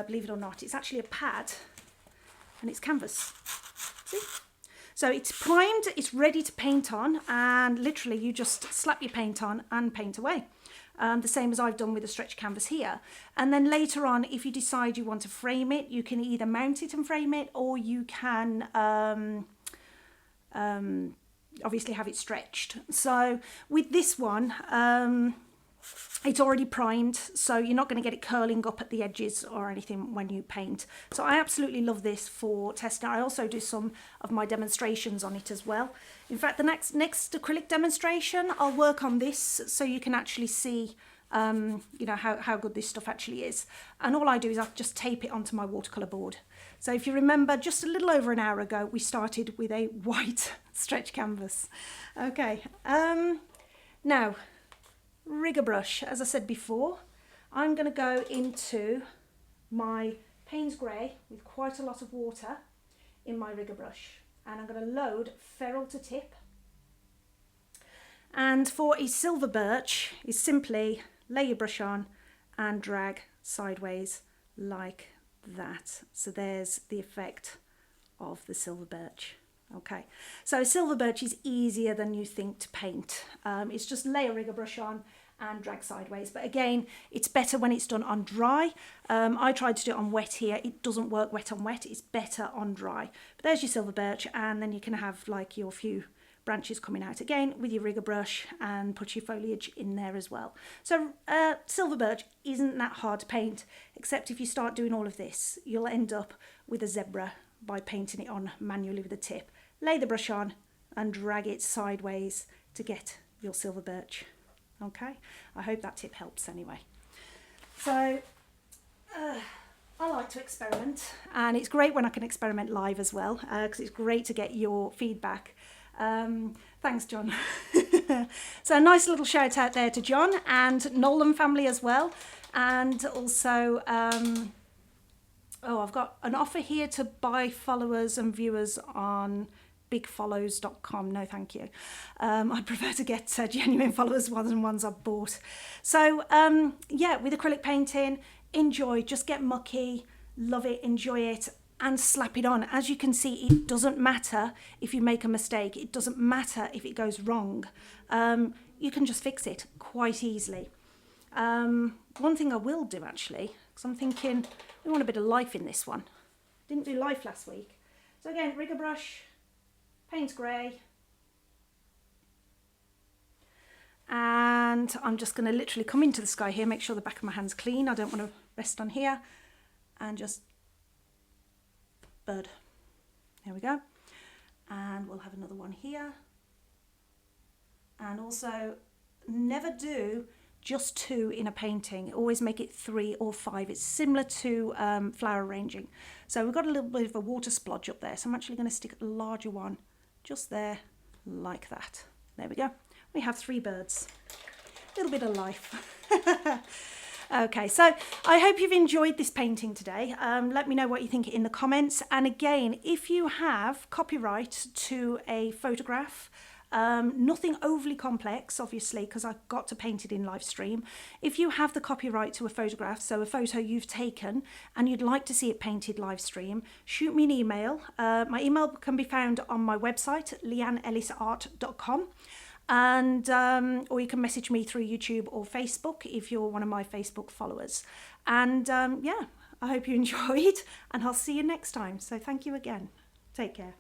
believe it or not. It's actually a pad, and it's canvas. See? So it's primed, it's ready to paint on, and literally you just slap your paint on and paint away. The same as I've done with the stretch canvas here. And then later on, if you decide you want to frame it, you can either mount it and frame it, or you can obviously have it stretched. So with this one, it's already primed, so you're not going to get it curling up at the edges or anything when you paint. So I absolutely love this for testing. I also do some of my demonstrations on it as well. In fact, the next acrylic demonstration, I'll work on this so you can actually see you know, how good this stuff actually is. And all I do is I just tape it onto my watercolour board. So if you remember, just a little over an hour ago, we started with a white stretch canvas. Okay, now, rigger brush. As I said before, I'm going to go into my Payne's Grey with quite a lot of water in my rigger brush, and I'm going to load ferrule to tip. And for a silver birch, is simply lay your brush on and drag sideways like that. So there's the effect of the silver birch. Okay, so silver birch is easier than you think to paint. It's just lay a rigger brush on and drag sideways, but again, it's better when it's done on dry. I tried to do it on wet here. It doesn't work wet on wet. It's better on dry. But there's your silver birch, and then you can have like your few branches coming out again with your rigger brush and put your foliage in there as well. So silver birch isn't that hard to paint, except if you start doing all of this, you'll end up with a zebra by painting it on manually with a tip. Lay the brush on and drag it sideways to get your silver birch. Okay, I hope that tip helps anyway. So I like to experiment, and it's great when I can experiment live as well, because it's great to get your feedback. Thanks, John. So a nice little shout out there to John and Nolan family as well. And also, I've got an offer here to buy followers and viewers on bigfollows.com. No, thank you. I prefer to get genuine followers rather than ones I've bought. So, yeah, with acrylic painting, enjoy, just get mucky, love it, enjoy it, and slap it on. As you can see, it doesn't matter if you make a mistake. It doesn't matter if it goes wrong. You can just fix it quite easily. One thing I will do actually, because I'm thinking we want a bit of life in this one. Didn't do life last week. So again, rigger brush, paint grey. And I'm just going to literally come into the sky here, make sure the back of my hand's clean. I don't want to rest on here. And just bird. There we go. And we'll have another one here. And also, never do just 2 in a painting. Always make it 3 or 5. It's similar to flower arranging. So we've got a little bit of a water splodge up there. So I'm actually going to stick a larger one just there, like that. There we go. We have 3 birds. A little bit of life. Okay, so I hope you've enjoyed this painting today. Let me know what you think in the comments. And again, if you have copyright to a photograph, nothing overly complex, obviously, because I've got to paint it in live stream. If you have the copyright to a photograph, so a photo you've taken, and you'd like to see it painted live stream, shoot me an email. My email can be found on my website, leanneellisart.com. And or you can message me through YouTube or Facebook if you're one of my Facebook followers. And yeah, I hope you enjoyed, and I'll see you next time. So thank you again. Take care.